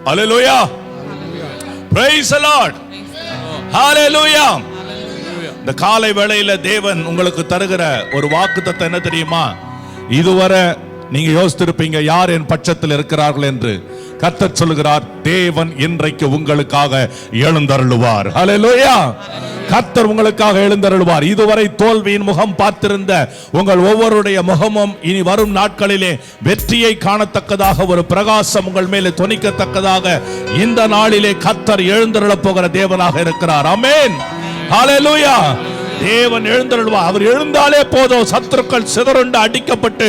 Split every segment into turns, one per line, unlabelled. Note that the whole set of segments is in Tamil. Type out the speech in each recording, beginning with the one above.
Hallelujah, praise the Lord, hallelujah. இந்த காலை வேளையில தேவன் உங்களுக்கு தருகிற ஒரு வாக்குத்தத்தம் என்ன தெரியுமா? இதுவரை நீங்க யோசித்திருப்பீங்க, யார் என் பட்சத்தில் இருக்கிறார்கள் என்று. கர்த்தர் சொல்லுகிறார், தேவன் இன்றைக்கு உங்களுக்காக எழுந்தருளுவார். ஹalleluya, கர்த்தர் உங்களுக்காக எழுந்தருளுவார். இதுவரை தோல்வியின் முகம் பார்த்திருந்த உங்கள் ஒவ்வொருடைய முகமும் இனி வரும் நாட்களிலே வெற்றியை காணத்தக்கதாக, ஒரு பிரகாசம் உங்கள் மேலே தொனிக்கத்தக்கதாக இந்த நாளிலே கர்த்தர் எழுந்தருளப் போகிற தேவனாக இருக்கிறார். ஆமென், ஹalleluya. தேவன் எழுந்தருள்வார். அவர் எழுந்தாலே போதும், சத்துருக்கள் சிதறுண்டு அடிக்கப்பட்டு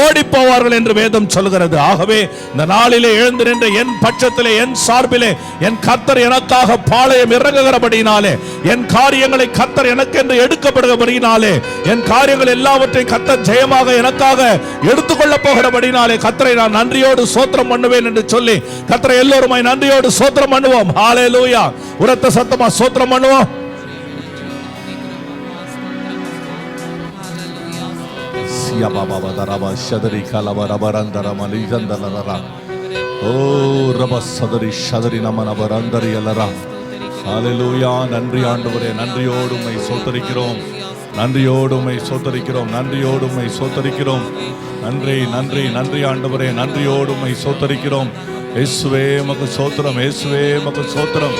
ஓடி போவார்கள் என்று வேதம் சொல்கிறது. ஆகவே இந்த நாளிலே எழுந்து நின்று என் பட்சத்திலே, என் சார்பிலே என் கர்த்தர் எனக்காக பாளையம் இறங்குகிறபடினாலே, என் காரியங்களை கர்த்தர் எனக்கென்று எடுக்கப்படுகிறபடினாலே, என் காரியங்கள் எல்லாவற்றையும் கர்த்தர் ஜெயமாக எனக்காக எடுத்துக்கொள்ள போகிறபடினாலே கர்த்தரை நான் நன்றியோடு சோத்திரம் பண்ணுவேன் என்று சொல்லி கர்த்தரை எல்லோருமாய் நன்றியோடு சோத்திரம் பண்ணுவோம். ஹalleluya, உரத்த சத்தமா சோத்திரம் பண்ணுவோம். நன்றி ஆண்டவரே, நன்றியோடு உம்மை சோத்தரிக்கிறோம், நன்றியோடு உம்மை சோத்தரிக்கிறோம், நன்றியோடு உம்மை சோத்தரிக்கிறோம். நன்றி நன்றி நன்றி ஆண்டவரே, நன்றியோடு உம்மை சோத்தரிக்கிறோம். இயேசுவே உமக்கு சோத்திரம், இயேசுவே உமக்கு சோத்திரம்.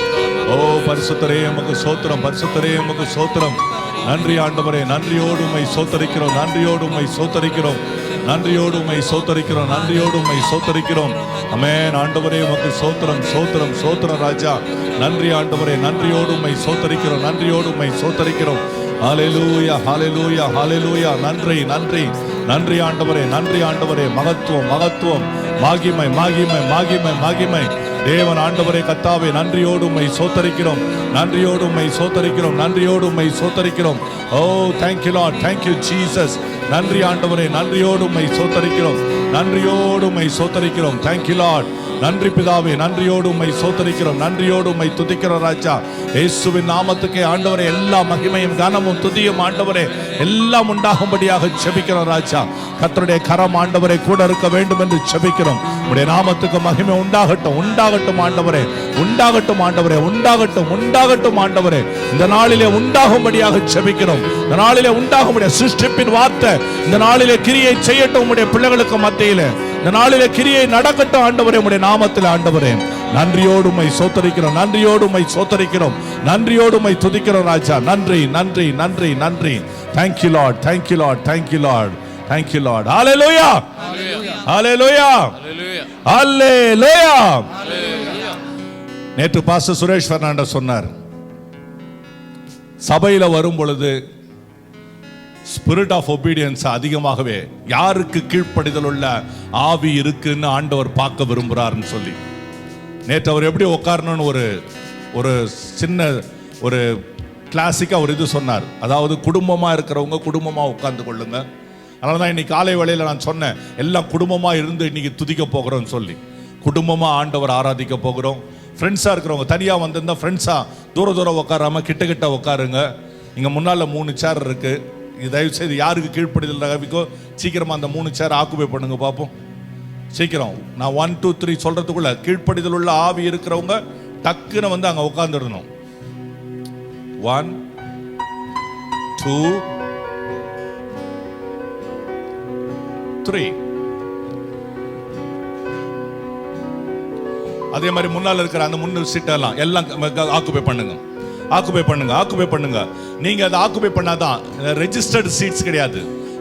ஓ பரிசுத்தரே உமக்கு சோத்திரம், பரிசுத்தரே உமக்கு சோத்திரம். நன்றி ஆண்டவரே, நன்றியோடு உம்மை சோத்தரிக்கிறோம், நன்றியோடு உம்மை சோத்தரிக்கிறோம், நன்றியோடு உம்மை சோத்தரிக்கிறோம், நன்றியோடு உம்மை சோத்தரிக்கிறோம். ஆமென் ஆண்டவரே உமக்கு சோத்திரம், சோத்திரம், சோத்திரம் ராஜா. நன்றி ஆண்டவரே, நன்றியோடு உம்மை சோத்தரிக்கிறோம், நன்றியோடு உம்மை சோத்தரிக்கிறோம். ஹalleluya, ஹalleluya, ஹalleluya. நன்றி நன்றி நன்றி ஆண்டவரே, நன்றி ஆண்டவரே. மகத்துவம், மகத்துவம், மகிமை, மகிமை, மகிமை, மகிமை. தேவன் ஆண்டவரே கர்த்தாவே, நன்றியோடு உம்மை சோத்தரிக்கிறோம், நன்றியோடு உம்மை சோத்தரிக்கிறோம், நன்றியோடு உம்மை சோத்தரிக்கிறோம். ஓ thank you Lord, thank you Jesus. நன்றி ஆண்டவரே, நன்றியோடு உம்மை சோத்தரிக்கிறோம், நன்றியோடு உம்மை சோத்தரிக்கிறோம். thank you Lord. நன்றி பிதாவே, நன்றியோடு உம்மை சோத்தரிக்கிறோம், நன்றியோடு உம்மை துதிக்கிறோம் ராஜா. இயேசுவின் நாமத்துக்கே ஆண்டவரே எல்லா மகிமையும் கனமும் துதியும் ஆண்டவரே எல்லாம் உண்டாகும்படியாக ஜெபிக்கிறோம் ராஜா. கர்த்தருடைய கரம் ஆண்டவரே கூட இருக்க வேண்டும் என்று ஜெபிக்கிறோம். உம்முடைய நாமத்துக்கு மகிமை உண்டாகட்டும், உண்டாகட்டும் ஆண்டவரே, உண்டாகட்டும் ஆண்டவரே, உண்டாகட்டும், உண்டாகட்டும் ஆண்டவரே. இந்த நாளிலே உண்டாகும்படியாக ஜெபிக்கிறோம். இந்த நாளிலே உண்டாகும்படியாக சிருஷ்டிப்பின் வார்த்தை இந்த நாளிலே கிரியை செய்யட்டும். உம்முடைய பிள்ளைகளுக்கு மத்தியிலே இந்த நாளிலே கிரியை நடக்கட்டும் ஆண்டவரே, உம்முடைய நாமத்தில் ஆண்டவரே. நன்றியோடு உம்மை சோத்தரிக்கிறோம், நன்றியோடு உம்மை சோத்தரிக்கிறோம், நன்றியோடு உம்மை துதிக்கிறோம் ராஜா. நன்றி நன்றி நன்றி நன்றி. thank you Lord, thank you Lord, thank you Lord, thank you Lord. hallelujah, hallelujah, hallelujah. நேற்று பாஸ்டர் சுரேஷ் பெர்னாண்டஸ் சொன்னார், சபையில வரும் பொழுது ஸ்பிரிட் ஆஃப் ஒபீடியன்ஸ் அதிகமாகவே யாருக்கு கீழ்ப்படிதல் உள்ள ஆவி இருக்குன்னு ஆண்டவர் பார்க்க விரும்புறாருன்னு சொல்லி. நேற்று அவர் எப்படி உட்காரணும்னு ஒரு சின்ன ஒரு கிளாசிக்கா ஒரு இது சொன்னார். அதாவது குடும்பமா இருக்கிறவங்க குடும்பமா உட்கார்ந்து கொள்ளுங்க. அதனால தான் இன்னைக்கு காலை வேளையில நான் சொன்னேன், எல்லாம் குடும்பமா இருந்து இன்னைக்கு துதிக்க போகிறோம்னு சொல்லி. குடும்பமா ஆண்டவர் ஆராதிக்க போகிறோம். ஃப்ரெண்ட்ஸா இருக்கிறவங்க தனியா வந்திருந்தா ஃப்ரெண்ட்ஸா தூர தூரம் உட்காராம கிட்ட கிட்ட உட்காருங்க. இங்க முன்னால 3 சேர் இருக்கு. தயவு செய்து யாருக்கு கீழ்ப்படிதல் ரவிக்கோ சீக்கிரமா அந்த 3 சேர் ஆக்குபை பண்ணுங்க பார்ப்போம். சீக்கிரம் நான் 1 2 3 சொல்றதுக்குள்ள கீழ்ப்படிதல் உள்ள ஆவி இருக்கிறவங்க டக்குன்னு வந்து அங்க உட்கார்ந்துடணும். 1 2 3. அதே மாதிரி முன்னால இருக்கிற அந்த முன்னு சீட்டெல்லாம் எல்லாம் ஆக்குபை பண்ணுங்க, ஆக்குபை பண்ணுங்க, ஆக்குபை பண்ணுங்க. நீங்க அதை ஆக்குபை பண்ணாதான், ரெஜிஸ்டர்ட் சீட்ஸ் கிடையாது.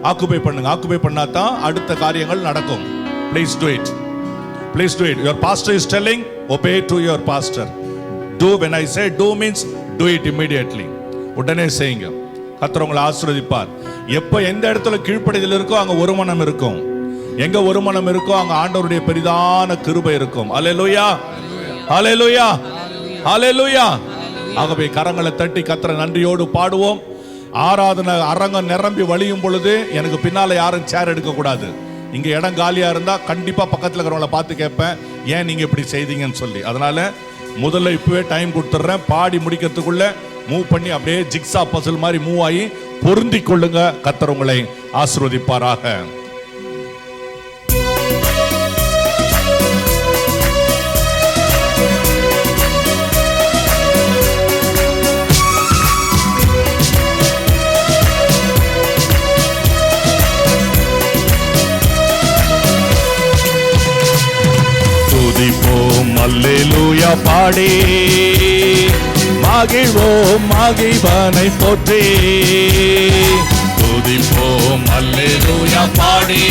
ஆக்குபை பண்ணுங்க, ஆக்குபை பண்ணாதான் அடுத்த காரியங்கள் நடக்கும். Please do it, please do it. Your pastor is telling, obey to your pastor. Do, when I say do means do it immediately. உடனே செய்யுங்க. கர்த்தர் உங்களை ஆசீர்வதிப்பார். எப்ப எந்த இடத்துல கீழ்ப்படிதல் இருக்கோ அங்க ஒரு மனம் இருக்கும். எங்க ஒரு மனம் இருக்கோ அங்க ஆண்டவருடைய பெரிதான கிருபை இருக்கும். அல்லேலூயா, அல்லேலூயா, அல்லேலூயா. ஆகவே கரங்களை தட்டி கர்த்தரை நன்றியோடு பாடுவோம். ஆராதனை அரங்கம் நிரம்பி வழியும் பொழுது எனக்கு பின்னால யாரும் சேர் எடுக்க கூடாது. இங்க இடம் காலியா இருந்தா கண்டிப்பா பக்கத்துல இருக்கிறவங்கள பார்த்து கேட்பேன், ஏன் நீங்க இப்படி செய்தீங்கன்னு சொல்லி. அதனால முதல்ல இப்பவே டைம் கொடுத்துட்றேன். பாடி முடிக்கிறதுக்குள்ள மூவ் பண்ணி அப்படியே ஜிக்ஸா பசில் மாதிரி மூவ் ஆகி பொருந்தி கொள்ளுங்க. கர்த்தர் உங்களை ஆசீர்வதிப்பாராக. அல்லேலூயா பாடி மகிழ்வோம் மகிழ்வனை போற்றி துதிப்போம் அல்லேலூயா பாடி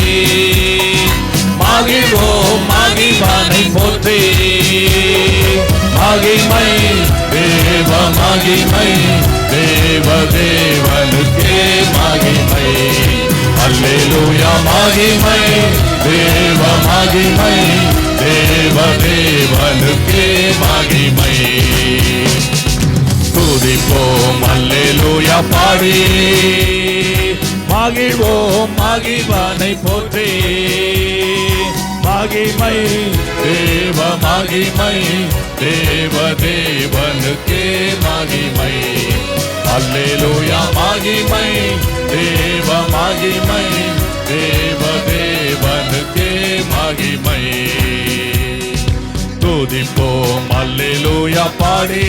மகிழ்வோம் மகிழ்வனை போற்றி மகிமை தேவ மகிமை தேவ தேவனுக்கே மகிமை அல்லேலூயா மகிமை தேவ மகிமை தேவ தேவனுக்கே மகிமை துதிப்போம் அல்லேலூயா பாடி மகிழ்வோம் மகிழ்வனை போற்றி மகிமை தேவ மகிமை தேவ தேவனுக்கே மகிமை அல்லேலூயா மகிமை தேவ மகிமை தேவ தேவனுக்கே மகிமை துதிப்போம் அல்லேலூயா பாடி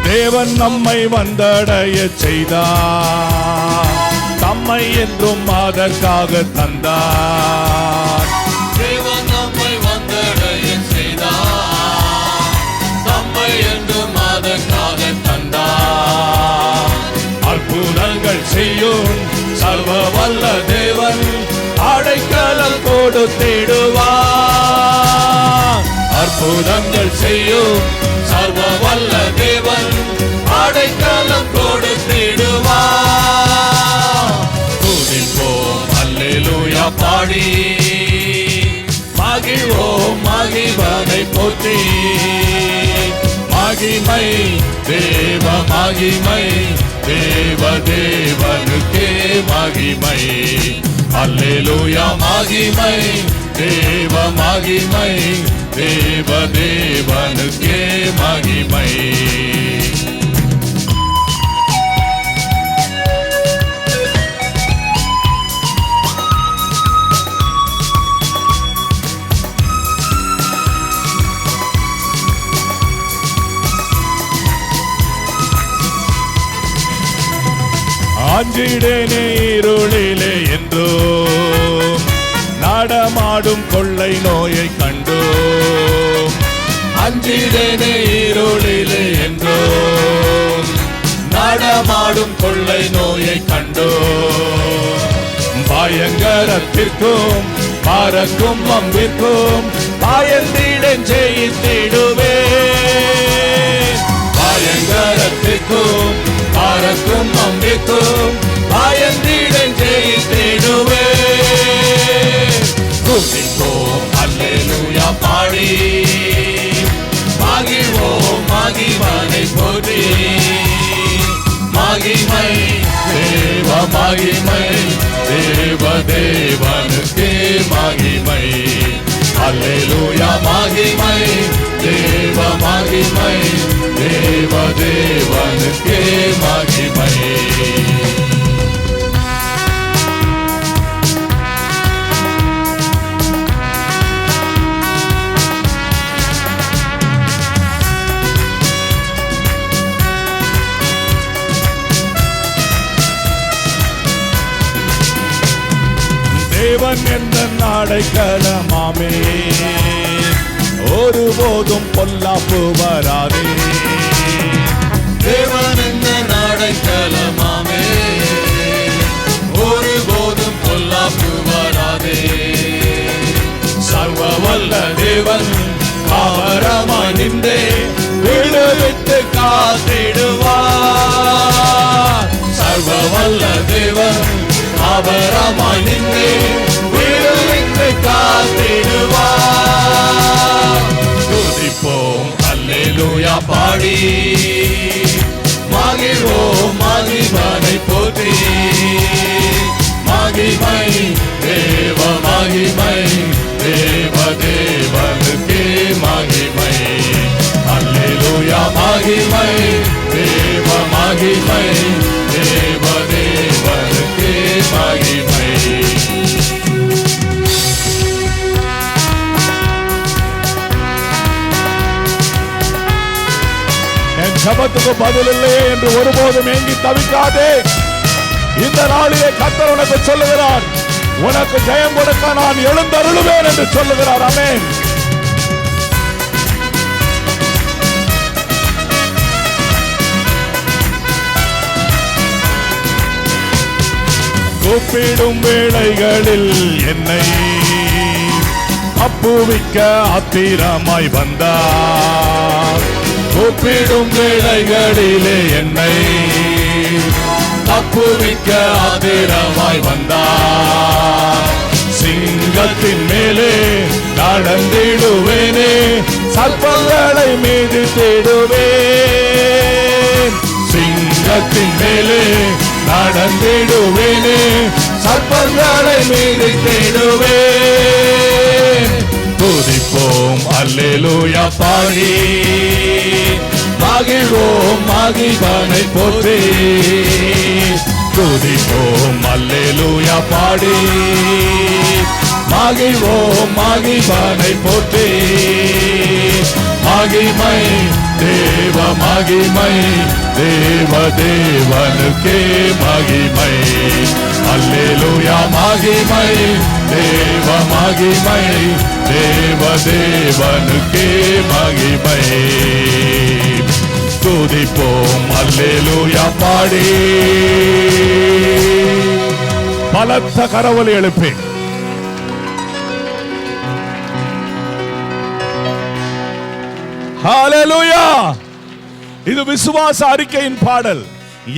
தேவன் நம்மை வந்தடைய செய்தார் தம்மை என்றும் அதற்காக தந்தார்
தேவன் நம்மை வந்தடைய செய்தார் தம்மை என்றும் அதற்காக தந்தார்
அற்புதங்கள் செய்யும் சர்வ வல்ல தேவன் அடைக்கலம் கொடுத்திடுவார்
அற்புதங்கள் செய்யும் சர்வ வல்ல தேவன் அடைக்கலம் கொடுத்திடுவார் துதிப்போம் அல்லேலூயா பாடி மகிழ்வோம் மகிழ்வனை போற்றி மகிமை தேவ மகிமை தேவ தேவனுக்கே மகிமை அல்லேலூயா மகிமை தேவ மகிமை தேவ தேவனுக்கே மகிமை
அஞ்சிடேனே இருளிலே என்றோ நடமாடும் கொள்ளை நோயை கண்டோம்
அஞ்சிடேனே இருளிலே என்றோ நடமாடும் கொள்ளை நோயை கண்டோம்
பயங்கரத்திற்கும் பறக்கும் அம்பிற்கும் பயந்திடன் ஜெயித்திடுவே
பயங்கரத்திற்கும் பறக்கும் அம்பிற்கும் பயந்திடன் ஜெயித்திடுவே துதிப்போம் அல்லேலூயா பாடி மகிழ்வோம் மகிழ்வனை போற்றி மகிமை தேவ மகிமை தேவ தேவனுக்கே மகிமை அல்லேலூயா மகிமை தேவ மகிமை தேவ தேவனுக்கே மகிமை
தேவன் என்ற அடைக்கலமாமே ஒருபோதும் பொல்லாப்பு வராதே
தேவன் என்ற அடைக்கலமாமே ஒருபோதும் பொல்லாப்பு வராதே
சர்வ வல்ல தேவன் ஆபரமாய் நின்றே விடுவித்து காத்திடுவார்
சர்வ வல்ல தேவன் ஆபரமாய் நின்றே விடுவித்து காத்திடுவார் துதிப்போம் அல்லேலூயா பாடி மகிழ்வோம் மகிழ்வனை போற்றி மகிமை தேவ மகிமை தேவ தேவனுக்கே மகிமை அல்லேலூயா மகிமை தேவ மகிமை தேவ தேவனுக்கே மகிமை
ஜபத்துக்கு பதில் இல்லையே என்று ஒருபோதும் ஏங்கி தவிக்காதே. இந்த நாளிலே கர்த்தர் உனக்கு சொல்லுகிறார், உனக்கு ஜெயம் கொடுக்க நான் எழுந்தருளுவேன் என்று சொல்லுகிறார். ஆமென். கூப்பிடும் வேளைகளில் என்னை தப்புவிக்க ஆத்திரமாய் வந்தார். கூப்பிடும் வேளைகளிலே என்னை தப்புவிக்க ஆத்திரமாய் வந்தார். சிங்கத்தின் மேலே நடந்திடுவேனே, சர்ப்பங்களை மீது தேடுவேன். சிங்கத்தின் மேலே நடந்திடுவேனே, சர்ப்பங்களை மீது தேடுவேன். துதிப்போம் அல்லேலூயா பாடி, மகிழ்வோம் மகிழ்வனை போற்றி. துதிப்போம் அல்லேலூயா பாடி, மகிழ்வோம் மகிழ்வனை போற்றி. மகிமை தேவ மகிமை, தேவ தேவனுக்கே மகிமை. அல்லேலூயா மகிமை தேவ மகிமை, தேவ தேவனுக்கே மகிமை. துதிப்போம் அல்லேலூயா பாடி. பலத்த கரவொலி எழுப்பி ஹல்லேலூயா. இது விசுவாச அறிக்கையின் பாடல்.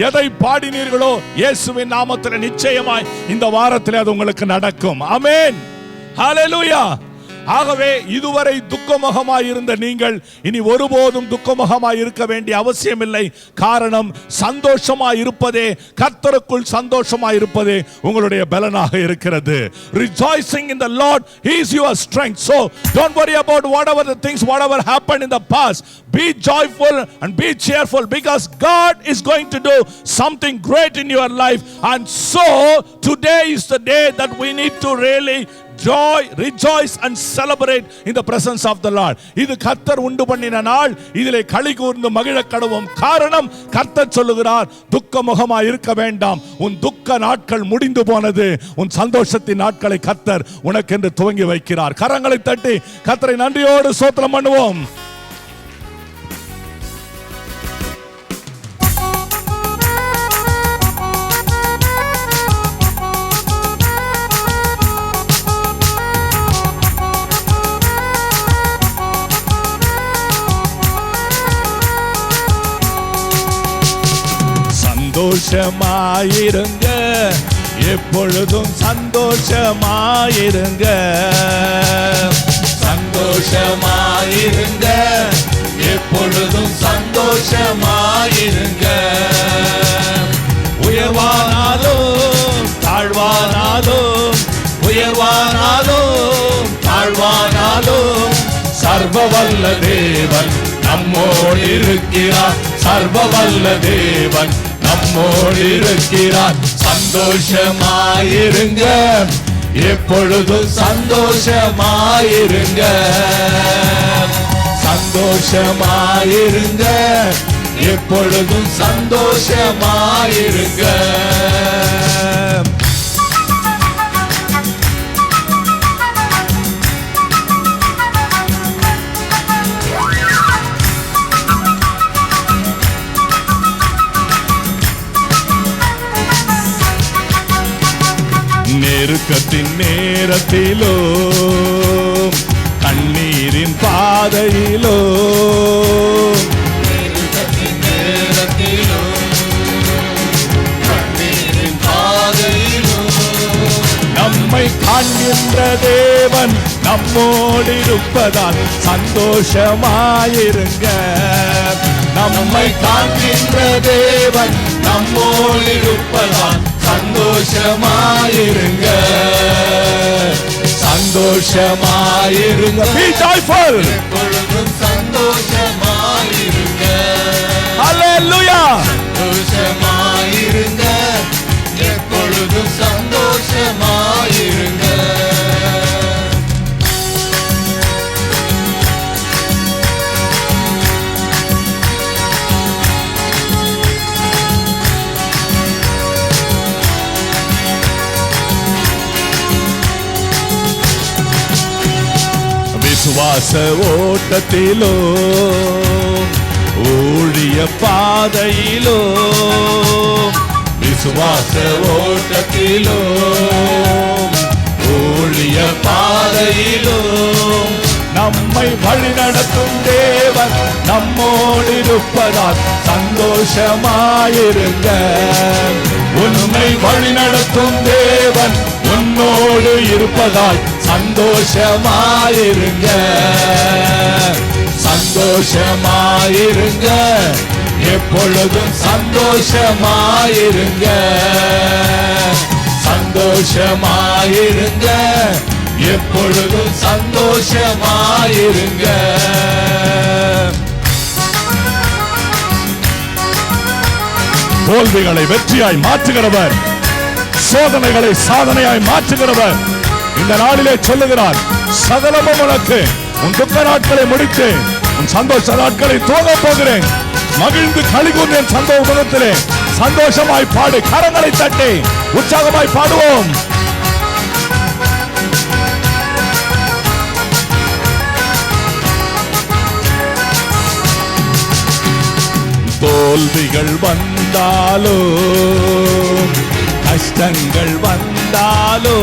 எதை பாடினீர்களோ இயேசுவின் நாமத்தில் நிச்சயமாய் இந்த வாரத்தில் அது உங்களுக்கு நடக்கும். ஆமென். ஹல்லேலூயா. ஆகவே இதுவரை துக்கமுகமாய் இருந்த நீங்கள் இனி ஒருபோதும் துக்கமுகமாய் இருக்க வேண்டிய அவசியம் இல்லை. காரணம், சந்தோஷமாய் இருப்பதே, கர்த்தருக்குள் சந்தோஷமாய் இருப்பதே உங்களுடைய பலனாக இருக்கிறது. Rejoicing in the Lord, He is your strength. So don't worry about whatever the things, whatever happened in the past. Be joyful and be cheerful, because God is going to do something great in your life. And so today is the day that we need to really joy, rejoice and celebrate in the presence of the Lord. இது கர்த்தர் உண்டு பண்ணின நாள். இதிலே களி கூர்ந்து மகிழ கடவும். காரணம், கர்த்தர் சொல்லுகிறார், துக்க முகமாய் இருக்க வேண்டாம். உன் துக்க நாட்கள் முடிந்து போனது. உன் சந்தோஷத்தின் நாட்களை கர்த்தர் உனக்கென்று துவங்கி வைக்கிறார். கரங்களை தட்டி கர்த்தரை நன்றியோடு ஸ்தோத்திரம் பண்ணுவோம். சந்தோஷமாயிருங்க, எப்பொழுதும் சந்தோஷமாயிருங்க. சந்தோஷமாயிருங்க, எப்பொழுதும் சந்தோஷமாயிருங்க. உயர்வானாலும் தாழ்வானாலும், உயர்வானாலும் தாழ்வானாலும், சர்வவல்ல தேவன் நம்மோடு இருக்கிறார். சர்வவல்ல தேவன் நம்மோடு இருக்கிறார். சந்தோஷமாயிருங்க, எப்பொழுதும் சந்தோஷமாயிருங்க. சந்தோஷமாயிருங்க, எப்பொழுதும் சந்தோஷமாயிருங்க. நெருக்கத்தின் நேரத்திலோ, கண்ணீரின் பாதையிலோ, நெருக்கத்தின் நேரத்திலோ, கண்ணீரின் பாதையிலோ, நம்மை காண்கின்ற தேவன் நம்மோடு இருப்பதால் சந்தோஷமாயிருங்க. நம்மை காண்கின்ற தேவன் நம்மோடு இருப்பதால் சந்தோஷமாயிருங்க. சந்தோஷமாயிருங்க. Be joyful. எப்பொழுதும் சந்தோஷமாயிருங்க. Hallelujah. சந்தோஷமாயிருங்க, எப்பொழுதும் சந்தோஷமாயிருங்க. விசுவாச ஓட்டத்திலோ ஊழிய பாதையிலோ விசுவாச ஓட்டத்திலோ ஊழிய பாதையிலோ நம்மை வழிநடத்தும் தேவன் நம்மோடு இருப்பதால் சந்தோஷமாயிருங்க. உன்னை வழிநடத்தும் தேவன் உன்னோடு இருப்பதால் சந்தோஷமாயிருங்க. சந்தோஷமாயிருங்க, எப்பொழுதும் சந்தோஷமாயிருங்க. சந்தோஷமாயிருங்க, எப்பொழுதும் சந்தோஷமாயிருங்க. தோல்விகளை வெற்றியாய் மாற்றுகிறவர், சோதனைகளை சாதனையாய் மாற்றுகிறவர் இந்த நாளிலே சொல்லுகிறார், சகலமும் உனக்கு, உன் துக்க நாட்களை முடித்து உன் சந்தோஷ நாட்களை துவங்க போகிறேன். மகிழ்ந்து களிகூர்ந்து என் சந்தோஷத்திலே சந்தோஷமாய் பாடு. கரங்களை தட்டி உற்சாகமாய் பாடுவோம். தோல்விகள் வந்தாலோ கஷ்டங்கள் வந்தாலோ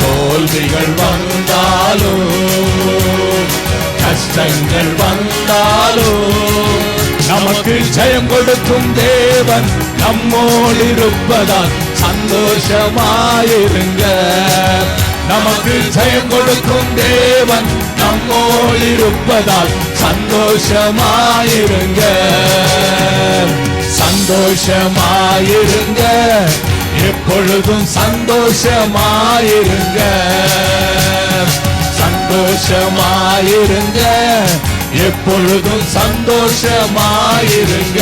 தோல்விகள் வந்தாலோ கஷ்டங்கள் வந்தாலோ நமக்கு ஜெயம் கொடுக்கும் தேவன் நம்மோடு இருப்பதால் சந்தோஷமாயிருங்க. நமக்கு ஜெயம் கொடுக்கும் தேவன் நம்மோடு இருப்பதால் சந்தோஷமாயிருங்க. சந்தோஷமாயிருங்க, எப்பொழுதும் சந்தோஷமாயிருங்க. சந்தோஷமாயிருங்க, எப்பொழுதும் சந்தோஷமாயிருங்க.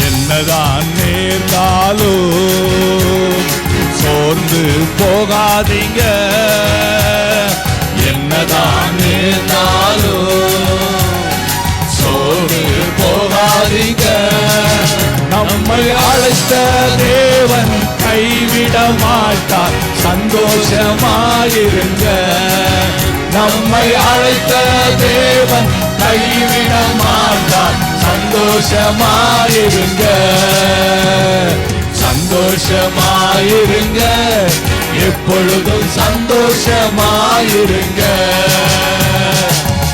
என்னதான் நேர்ந்தாலும் சோர்ந்து போகாதீங்க. என்னதான் நேர்ந்தாலும் சோர்ந்து போகாதீங்க. நம்மை அழைத்த தேவன் கைவிட மாட்டார், சந்தோஷமாயிருங்க. நம்மை அழைத்த தேவன் கைவிட மாட்டார், சந்தோஷமாயிருங்க. சந்தோஷமாயிருங்க, எப்பொழுதும் சந்தோஷமாயிருங்க.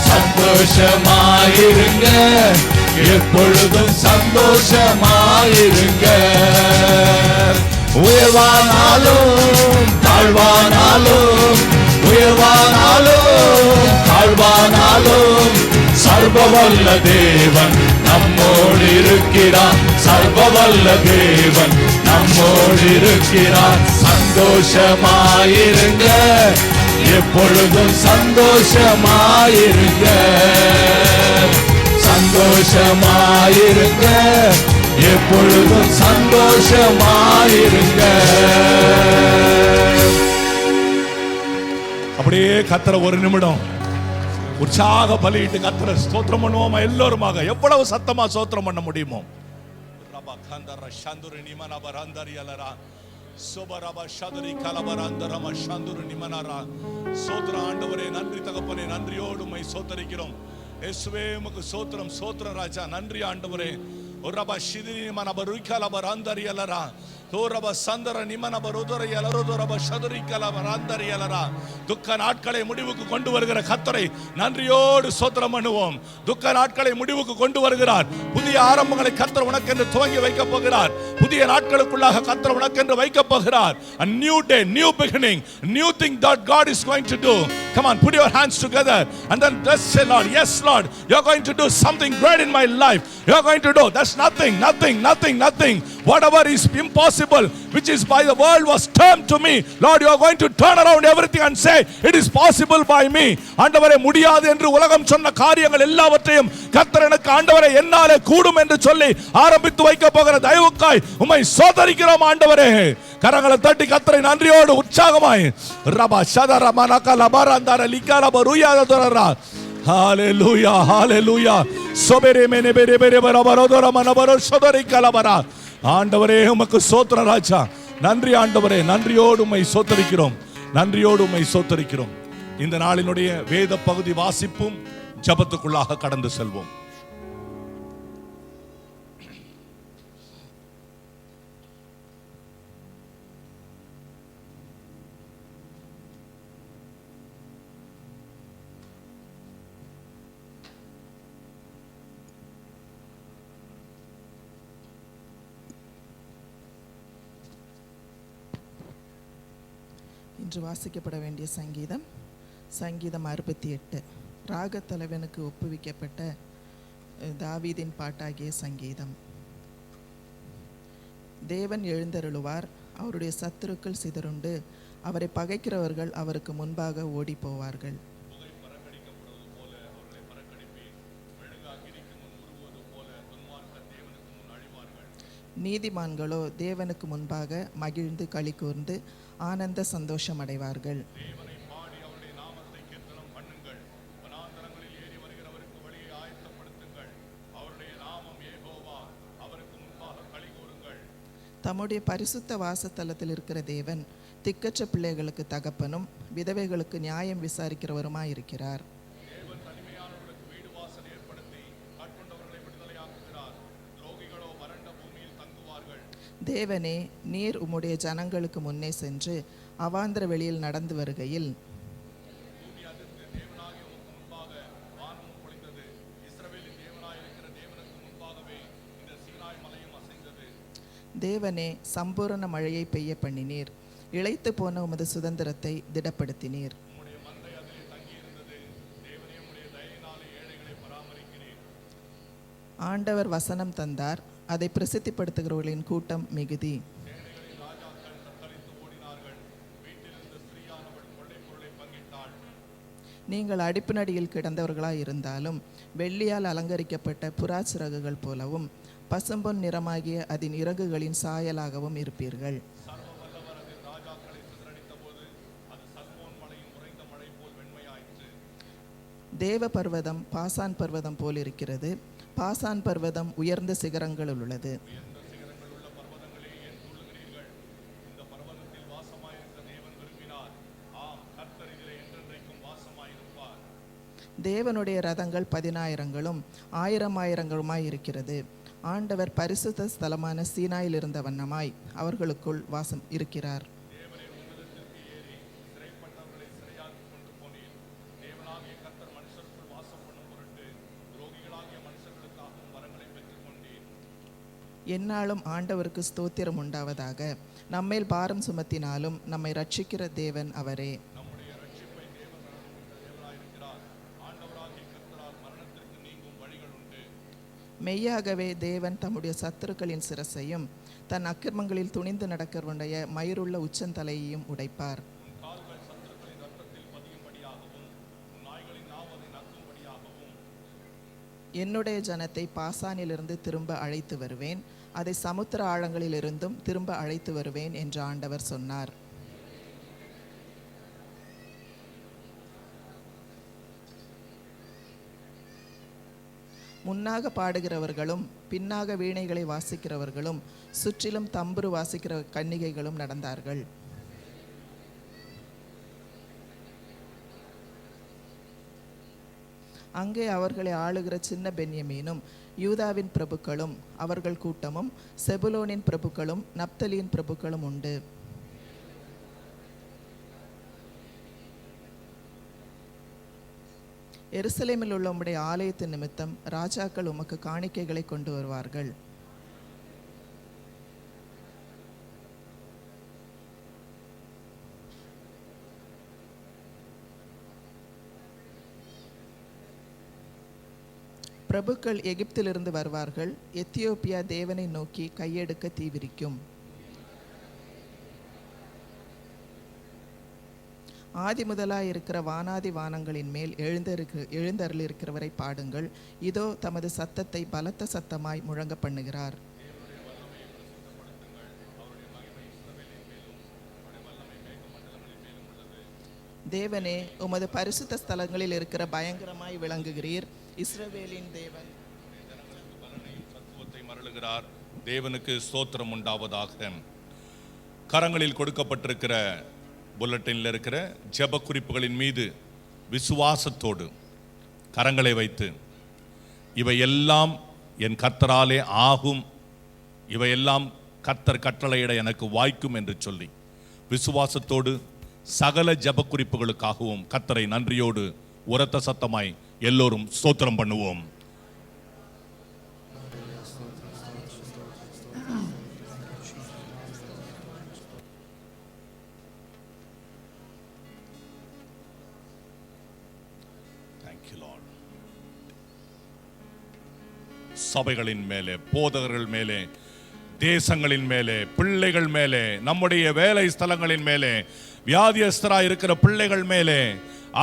சந்தோஷமாயிருங்க, எப்பொழுதும் சந்தோஷமாயிருங்க. உயர்வானாலும் தாழ்வானாலும், உயர்வானாலும் தாழ்வானாலும் சர்வவல்ல தேவன் நம்மோடு இருக்கிறார். சர்வவல்ல தேவன் நம்மோடு இருக்கிறார். சந்தோஷமாயிருங்க, எப்பொழுதும் சந்தோஷமாயிருங்க. சந்தோஷமாயிருங்க, எப்பொழுதும் சந்தோஷமாயிருங்க. அப்படியே கர்த்தரை ஒரு நிமிடம் உற்சாக பலியிட்டு கர்த்தரை ஸ்தோத்திரம் பண்ணுவோமா? எல்லோருமாக எவ்வளவு சத்தமா ஸ்தோத்திரம் பண்ண முடியுமோ? ஆண்டவரே, நன்றி தகப்பனே, நன்றியோடு உம்மை ஸ்தோத்திரிக்கிறோம். இயேசுவே உமக்கு ஸ்தோத்திரம், ஸ்தோத்திரம் ராஜா. நன்றி ஆண்டவரே. ஒரபா ஷிதினி மனபருக்கல பராந்தரியலரா தோரப சந்தர நிமன பருதரியலரோ தோரப ஷதுரிக்கல பராந்தரியலரா. துக்க நாட்களை முடிவுக்கு கொண்டு வருகிற கர்த்தரை நன்றியோடு ஸ்தோத்திரம் பண்ணுவோம். துக்க நாட்களை முடிவுக்கு கொண்டு வருகிறார். புதிய ஆரம்பங்களை கர்த்தர் உனக்கென்று துவங்கி வைக்க போகிறார். புதிய நாட்களுக்குள்ளாக கர்த்தர் உனக்கென்று வைக்க போகிறார். A new day, new beginning, new thing that God is going to do. Come on, put your hands together and then just say, Lord, yes Lord, you're going to do something great in my life. You're going to do. That's nothing. Whatever is impossible, which is by the world was termed to me, Lord, you are going to turn around everything and say it is possible by me. ஆண்டவரே, முடியாது என்று உலகம் சொன்ன காரியங்கள் எல்லாவற்றையும் கர்த்தர் எனக்கு ஆண்டவரே என்னாலே கூடும் என்று சொல்லி ஆரம்பித்து வைக்க போகிற தயவுக்காய் உம்மை சோதரிக்கிறோம் ஆண்டவரே. கரங்களை தட்டி கர்த்தரை நன்றியோடு உற்சாகமாய் ரபா ஷதர மனக லபரந்தர லிகர பருயாத தரரா. ஹalleluya ஹalleluya சோபரே மேனே பெரே பெரே பரபரோதர மனபரோ சோதரி கலபரா. ஆண்டவரே உமக்கு ஸ்தோத்திரம் ராஜா. நன்றி ஆண்டவரே, நன்றியோடு உம்மை ஸ்தோத்திரிக்கிறோம், நன்றியோடு உம்மை ஸ்தோத்திரிக்கிறோம். இந்த நாளினுடைய வேத பகுதி வாசிப்பும் ஜெபத்துக்குள்ளாக கடந்து செல்வோம்.
இன்று வாசிக்கப்பட வேண்டிய சங்கீதம் சங்கீதம் 68. ராகத்தலைவனுக்கு ஒப்புவிக்கப்பட்ட தாவீதின் பாட்டாகிய சங்கீதம். தேவன் எழுந்தருளுவார், அவருடைய சத்துருக்கள் சிதறுண்டு, அவரை பகைக்கிறவர்கள் அவருக்கு முன்பாக ஓடி போவார்கள். நீதிமான்களோ தேவனுக்கு முன்பாக மகிழ்ந்து களி கூர்ந்து ஆனந்த சந்தோஷம் அடைவார்கள். தம்முடைய பரிசுத்த வாசத்தலத்தில் இருக்கிற தேவன் திக்கற்ற பிள்ளைகளுக்கு தகப்பனும் விதவைகளுக்கு நியாயம் விசாரிக்கிறவருமாயிருக்கிறார். தேவனே, நீர் உம்முடைய ஜனங்களுக்கு முன்னே சென்று அவாந்திர வெளியில் நடந்து வருகையில் தேவனே, சம்பூரண மழையை பெய்ய பண்ணினீர், இளைத்து போன உமது சுதந்திரத்தை திடப்படுத்தினீர். ஆண்டவர் வசனம் தந்தார், அதை பிரசித்திப்படுத்துகிறவர்களின் கூட்டம் மிகுதி. நீங்கள் அடிப்பினடியில் கிடந்தவர்களாய் இருந்தாலும் வெள்ளியால் அலங்கரிக்கப்பட்ட புறாச்சிறகுகள் போலவும் பசும்பொன் நிறமாகிய அதன் இறகுகளின் சாயலாகவும் இருப்பீர்கள். தேவ பர்வதம் பாசான் பர்வதம் போல் இருக்கிறது, பாசான் பர்வதம் உயர்ந்த சிகரங்களில் உள்ளது. தேவனுடைய ரதங்கள் 10,000ங்களும் 1000,000ங்களுமாய் இருக்கிறது. ஆண்டவர் பரிசுத்த ஸ்தலமான சீனாயில் இருந்த வண்ணமாய் அவர்களுக்குள் வாசம் இருக்கிறார். எந்நாளும் ஆண்டவருக்கு ஸ்தோத்திரம் உண்டாவதாக. நம்மேல் பாரம் சுமத்தினாலும் நம்மை ரட்சிக்கிற தேவன் அவரே. மெய்யாகவே தேவன் தம்முடைய சத்துருக்களின் சிரசையும் தன் அக்கிரமங்களில் துணிந்து நடக்கிறவனுடைய மயிருள்ள உச்சந்தலையையும் உடைப்பார். என்னுடைய ஜனத்தை பாசானிலிருந்து திரும்ப அழைத்து வருவேன், அதை சமுத்திர ஆழங்களிலிருந்தும் திரும்ப அழைத்து வருவேன் என்று ஆண்டவர் சொன்னார். முன்னாக பாடுகிறவர்களும் பின்னாக வீணைகளை வாசிக்கிறவர்களும் சுற்றிலும் தம்புரு வாசிக்கிற கன்னிகைகளும் நடந்தார்கள். அங்கே அவர்களை ஆளுகிற சின்ன பென்யமீனும் யூதாவின் பிரபுக்களும் அவர்கள் கூட்டமும் செபுலோனின் பிரபுக்களும் நப்தலியின் பிரபுக்களும் உண்டு. எருசலேமில் உள்ள உம்முடைய ஆலயத்தின் நிமித்தம் ராஜாக்கள் உமக்கு காணிக்கைகளை கொண்டு வருவார்கள். பிரபுக்கள் எகிப்திலிருந்து வருவார்கள். எத்தியோப்பியா தேவனை நோக்கி கையெடுக்க தீவிரிக்கும். ஆதி முதலாய் இருக்கிற வானாதி வானங்களின் மேல் எழுந்தருளிருக்கிறவரை பாடுங்கள். இதோ தமது சத்தத்தை பலத்த சத்தமாய் முழங்க பண்ணுகிறார். தேவனே, உமது பரிசுத்த ஸ்தலங்களில் இருக்கிற பயங்கரமாய் விளங்குகிறீர். இஸ்ரவேலின் தேவன்
மருளுகிறார். தேவனுக்கு ஸ்தோத்திரம் உண்டாவதாக. கரங்களில் கொடுக்கப்பட்டிருக்கிற புல்லட்டினில் இருக்கிற ஜெப குறிப்புகளின் மீது விசுவாசத்தோடு கரங்களை வைத்து, இவையெல்லாம் என் கர்த்தராலே ஆகும், இவையெல்லாம் கர்த்தர் கட்டளையிட எனக்கு வாய்க்கும் என்று சொல்லி விசுவாசத்தோடு சகல ஜெப குறிப்புகளுக்காகவும் கர்த்தரை நன்றியோடு உரத்த சத்தமாய் எல்லோரும் ஸ்தோத்திரம் பண்ணுவோம். சபைகளின் மேலே, போதகர்கள் மேலே, தேசங்களின் மேலே, பிள்ளைகள் மேலே, நம்முடைய வேலை ஸ்தலங்களின் மேலே, வியாதியஸ்தராய் இருக்கிற பிள்ளைகள் மேலே,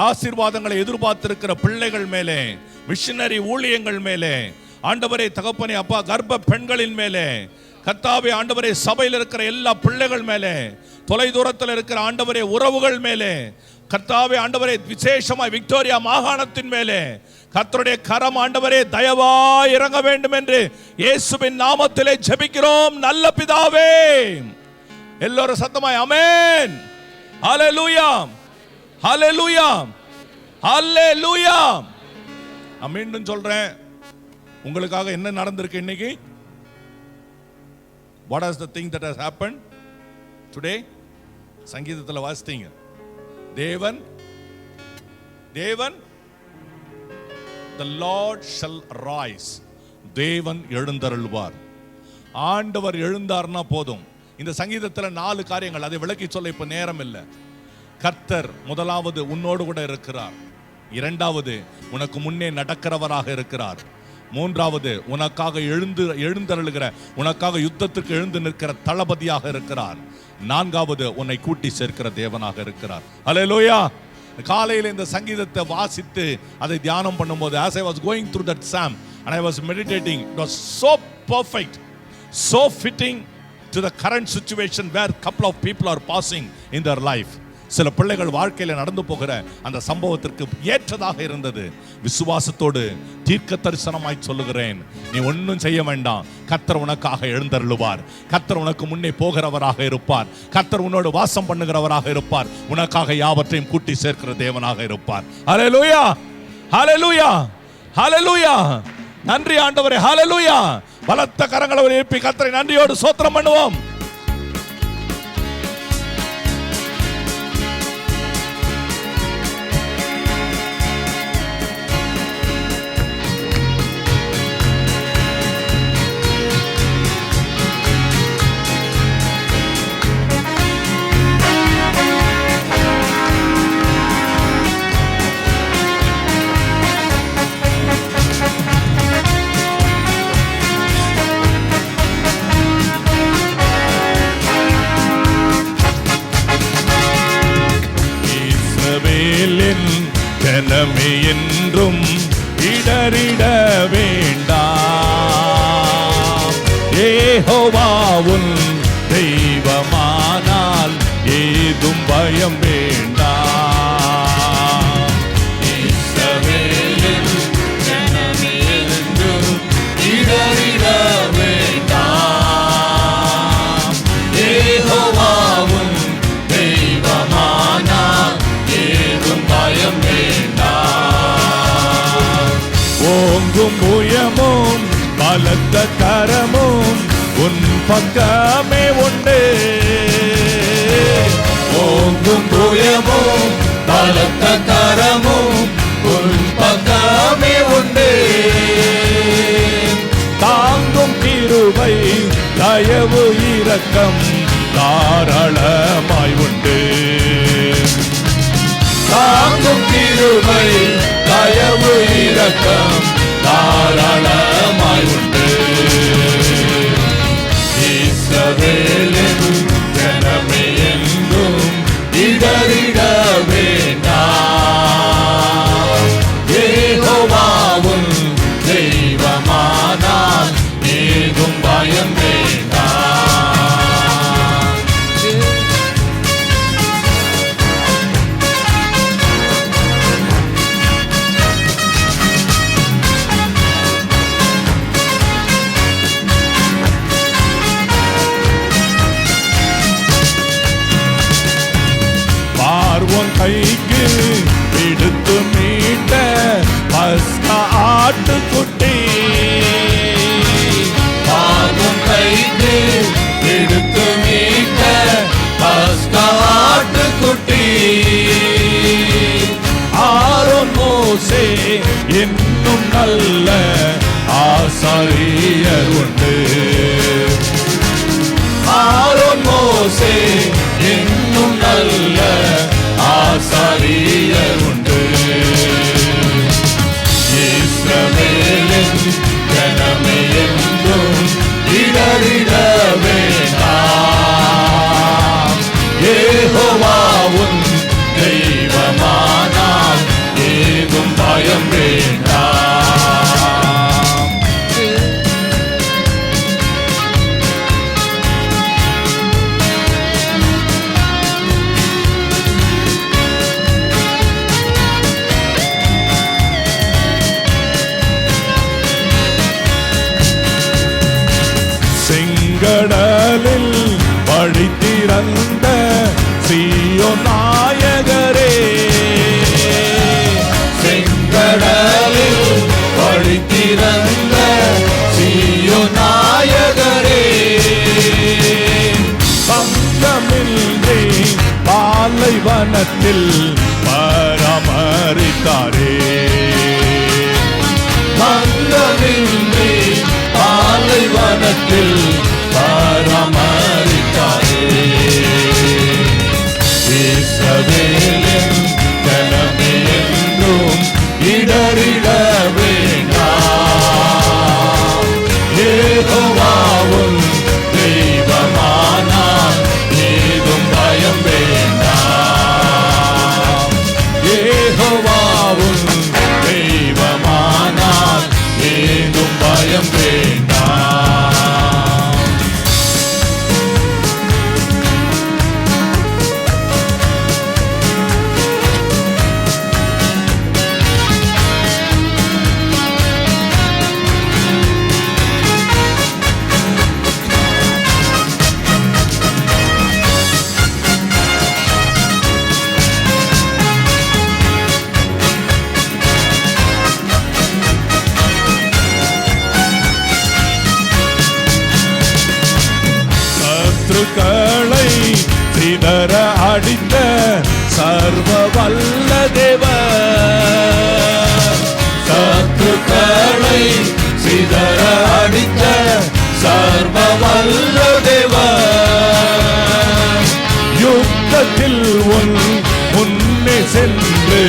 ஆசீர்வாதங்களை எதிர்பார்த்திருக்கிற பிள்ளைகள் மேலே, மிஷனரி ஊழியங்கள் மேலே, ஆண்டவரே தகப்பனே அப்பா கர்ப்ப பெண்களின் மேலே, கர்த்தாவே ஆண்டவரே சபையில் இருக்கிற எல்லா பிள்ளைகள் மேலே, தொலை தூரத்தில் இருக்கிற ஆண்டவரே உறவுகள் மேலே, கர்த்தாவே ஆண்டவரே விசேஷமாய் விக்டோரியா மாகாணத்தின் மேலே கர்த்தருடைய கரம் ஆண்டவரே தயவாய் இறங்க வேண்டும் என்று இயேசுவின் நாமத்திலே ஜெபிக்கிறோம் நல்ல பிதாவே. எல்லோரும் சத்தமாய் ஆமென். ஹல்லேலூயா, ஹல்லேலூயா, ஹல்லேலூயா. நான் மீண்டும் சொல்றேன், உங்களுக்காக என்ன நடந்திருக்கு இன்னைக்கு? What is the thing that has happened today? சங்கீதத்தில் வாசித்தீங்க, தேவன் the Lord shall rise, தேவன் எழுந்தருள்வார். ஆண்டவர் எழுந்தார்னா போதும். இந்த சங்கீதத்தில் 4 காரியங்கள், அதை விளக்கி சொல்ல இப்ப நேரம் இல்லை. கர்த்தர் முதலாவது உன்னோடு கூட இருக்கிறார், இரண்டாவது உனக்கு முன்னே நடக்கிறவராக இருக்கிறார், மூன்றாவது உனக்காக எழுந்தருளுகிற, உனக்காக யுத்தத்துக்கு எழுந்து நிற்கிற தளபதியாக இருக்கிறார், நான்காவது உன்னை கூட்டி சேர்க்கிற தேவனாக இருக்கிறார். ஹல்லேலூயா. காலையில் இந்த சங்கீதத்தை வாசித்து அதை தியானம் பண்ணும்போது, as I was going through that psalm and I was meditating, it was so perfect, so fitting to the current situation where couple of people are passing in their life. சில பிள்ளைகள் வாழ்க்கையில நடந்து போகிற அந்த சம்பவத்திற்கு ஏற்றதாக இருந்தது. விசுவாசத்தோடு தீர்க்க தரிசனமாய் சொல்லுகிறேன், நீ ஒன்னும் செய்ய வேண்டாம், கர்த்தர் உனக்காக எழுந்தருளுவார், கர்த்தர் உனக்கு முன்னே போகிறவராக இருப்பார், கர்த்தர் உன்னோடு வாசம் பண்ணுகிறவராக இருப்பார், உனக்காக யாவற்றையும் கூட்டி சேர்க்கிற தேவனாக இருப்பார். ஹல்லேலூயா, ஹல்லேலூயா, ஹல்லேலூயா. நன்றி ஆண்டவரே, ஹல்லேலூயா. பலத்த கரங்களை எழுப்பி கர்த்தரை நன்றியோடு ஸ்தோத்திரம் பண்ணுவோம். ஜனமே என்றும் இடறிட வேண்டாம், யெகோவாவுன் தெய்வமானால் ஏதும் பயம் வேண்டாம். இஸ்ரவேலின் ஜனமே என்றும் இடறிட வேண்டாம், யெகோவாவுன் தெய்வமானால் ஏதும் பயம் வேண்டாம். ஓங்கும் புயமும் பலத்த கரமும் உன் பக்கமே உண்டு, ஓங்கும் புயமும் பலத்த கரமும் உன் பக்கமே உண்டு. தாங்கும் கிருபை தயவு இரக்கம் தாராளமாய் உண்டு, தாங்கும் கிருபை தயவு இரக்கம் தாராளமாய் கைக்கு எடுத்து மீட்ட பஸ்கா ஆட்டுக்குட்டி,
பாவம் கைக்கு எடுத்து மீட்ட பஸ்கா ஆட்டுக்குட்டி.
ஆரோன் மோசே என்னும் நல்ல ஆசாரியர் உண்டு.
ஆரோன் மோசே என்னும் நல்ல ஆசாரியர் உண்டு. இஸ்ரவேலின் ஜனமே என்றும் இடறிட வேண்டாம். யெகோவாவும் தெய்வமானால் ஏதும் பயம் வேண்டாம்.
செங்கடலில் வழி திறந்த சீயோன் நாயகரே,
செங்கடலில் வழி திறந்த சீயோன் நாயகரே,
பங்கமின்றி பாலைவனத்தில் பராமரித்தாரே.
மங்கமின்றி பாலைவனத்தில் பராமரித்தாரே. இஸ்ரவேலின் ஜனமே என்றும் இடறிட வேண்டாம். யெகோவாவும் தெய்வமானால் ஏதும் பயம் வேண்டாம்.
யெகோவாவும்
தெய்வமானால் ஏதும் பயம் வேண்டாம்.
சத்துருக்களை சிதற அடித்த சர்வ வல்ல தேவர்,
சத்துருக்களை சிதற அடித்த சர்வ வல்ல தேவர்,
யுத்தத்தில் உன் முன்னே சென்று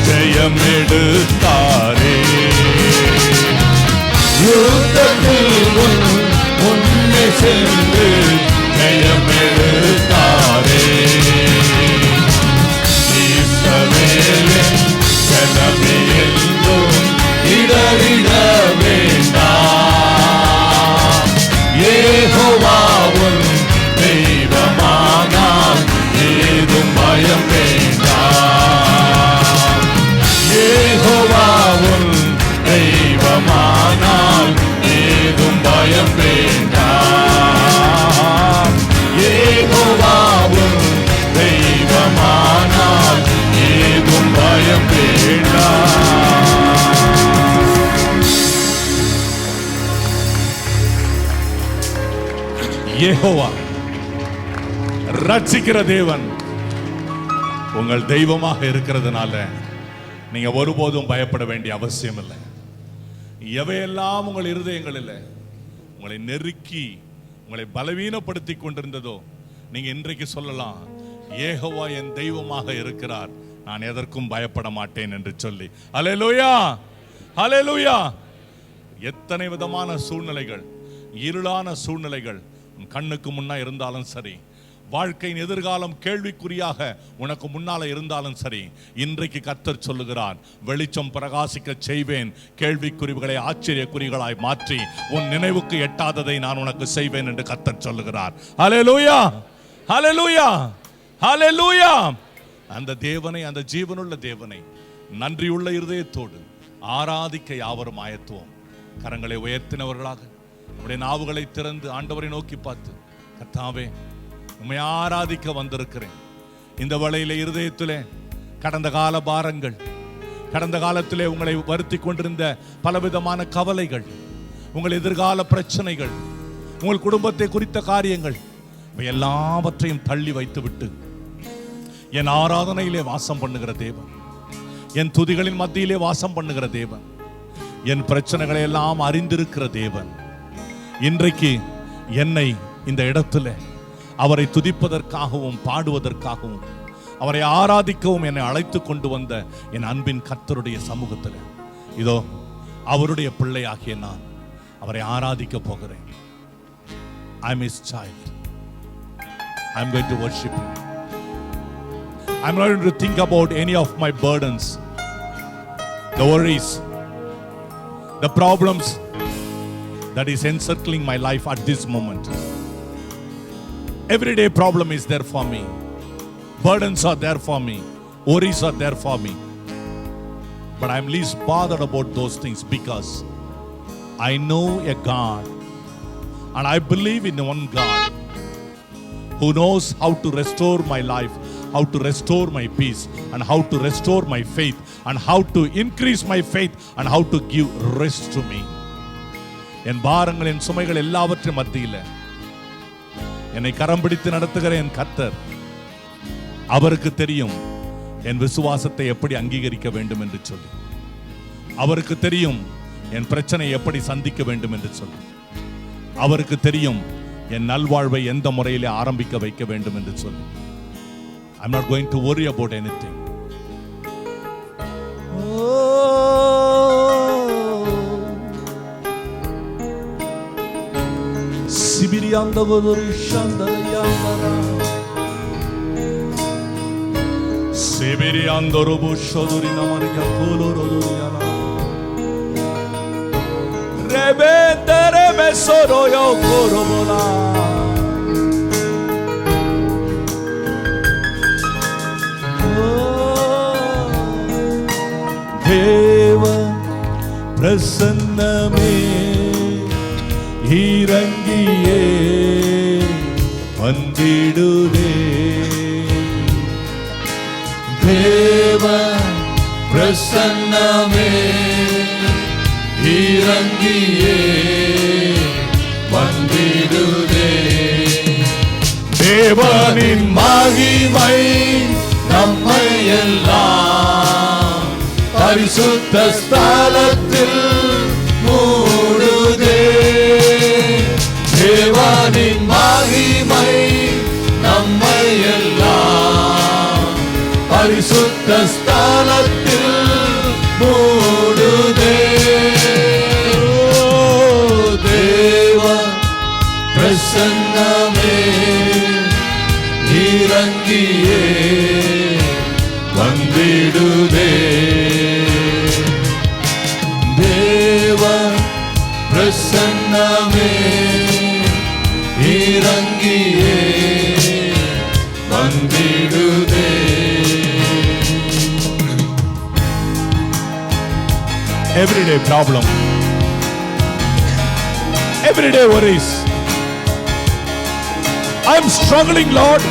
ஜெயம் எடுத்தாரே.
யுத்தத்தில் உன் முன்னே சென்று ஜெயம் எடுத்தாரே. இஸ்ரவேலின் ஜனமே என்றும் இடறிட வேண்டாம். யெகோவாவும் தெய்வமானால் ஏதும் பயம் வேண்டாம். யெகோவாவும் தெய்வமானால் ஏதும் பயம் வேண்டாம். யெகோவாவும் தெய்வமானால் ஏதும் பயம் வேண்டாம்.
யெகோவா ரட்சிக்கிற தேவன் உங்கள் தெய்வமாக இருக்கிறதுனால நீங்க ஒருபோதும் பயப்பட வேண்டிய அவசியம் இல்லை. எவையெல்லாம் உங்கள் இருதயங்களில் உங்களை நெருக்கி உங்களை பலவீனப்படுத்தி கொண்டிருந்ததோ நீங்க இன்றைக்கு சொல்லலாம், யெகோவா என் தெய்வமாக இருக்கிறார், நான் எதற்கும் பயப்பட மாட்டேன் என்று சொல்லி. அல்லேலூயா, அல்லேலூயா. எத்தனை விதமான சூழ்நிலைகள், இருளான சூழ்நிலைகள் உன் கண்ணுக்கு முன்னா இருந்தாலும் சரி, வாழ்க்கையின் எதிர்காலம் கேள்விக்குறியாக உனக்கு முன்னால இருந்தாலும் சரி, இன்றைக்கு கர்த்தர் சொல்லுகிறார், வெளிச்சம் பிரகாசிக்க செய்வேன், கேள்விக்குறிகளை ஆச்சரியக்குறிகளாய் மாற்றி உன் நினைவுக்கு எட்டாததை நான் உனக்கு செய்வேன் என்று கர்த்தர் சொல்லுகிறார். ஹல்லேலூயா, ஹல்லேலூயா, ஹல்லேலூயா. அந்த தேவனை, அந்த ஜீவனுள்ள தேவனை நன்றியுள்ள இருதயத்தோடு ஆராதிக்க யாவரும் ஆயத்துவோம். கரங்களை உயர்த்தினவர்களாக நம்முடைய நாவுகளை திறந்து ஆண்டவரை நோக்கி பார்த்து, கர்த்தாவே உம்மை ஆராதிக்க வந்திருக்கிறேன். இந்த வேளையிலே இருதயத்திலே கடந்த கால பாரங்கள், கடந்த காலத்திலே உங்களை வருத்தி கொண்டிருந்த பலவிதமான கவலைகள், உங்கள் எதிர்கால பிரச்சனைகள், உங்கள் குடும்பத்தை குறித்த காரியங்கள், எல்லாவற்றையும் தள்ளி வைத்துவிட்டு என் ஆராதனையிலே வாசம் பண்ணுகிற தேவன், என் துதிகளின் மத்தியிலே வாசம் பண்ணுகிற தேவன், என் பிரச்சனைகளை எல்லாம் அறிந்திருக்கிற தேவன் இன்றைக்கு என்னை இந்த இடத்துல அவரை துதிப்பதற்காகவும் பாடுவதற்காகவும் அவரை ஆராதிக்கவும் என்னை அழைத்து கொண்டு வந்த என் அன்பின் கர்த்தருடைய சமூகத்தில் இதோ அவருடைய பிள்ளையாகிய நான் அவரை ஆராதிக்க போகிறேன். I'm his child. I'm going to worship him. I'm not going to think about any of my burdens, the worries, the problems that is encircling my life at this moment. Everyday problem is there for me. Burdens are there for me. Worries are there for me. But I'm least bothered about those things because I know a God and I believe in one God who knows how to restore my life, how to restore my peace, and how to restore my faith, and how to increase my faith, and how to give rest to me. என் பாரங்கள், என் சுமைகள் எல்லாவற்றின் மத்தியில் என்னை கரம் பிடித்து நடத்துகிற என் கர்த்தர், அவருக்கு தெரியும் என் விசுவாசத்தை எப்படி அங்கீகரிக்க வேண்டும் என்று சொல்லி, அவருக்கு தெரியும் என் பிரச்சனை எப்படி சந்திக்க வேண்டும் என்று சொல்லி, அவருக்கு தெரியும் என் நல்வாழ்வை எந்த முறையிலே ஆரம்பிக்க வைக்க வேண்டும் என்று சொல்லி. I'm not going to worry about anything. Sibirianda godori shandalayandara Sibirianda robo shodori namariya kolororiyana Rebendere mesoro yo korobola Deva பிரசன்னமே இறங்கியே வந்திடுதே
தேவ பிரசன்னமே இறங்கியே வந்திடுதே தேவனின் மகிமை நம்மை எல்லாம் பரிசுத்த ஸ்தலத்தில் மூடுதே தேவனின் மகிமை நம்மை எல்லாம் பரிசுத்த ஸ்தலத்தில் மூடுதே தேவ பிரசன்னமே இறங்கியே வந்திடுதே தேவ பிரசன்னமே இறங்கியே வந்திடுதே
everyday problem, everyday worries. I am struggling, Lord.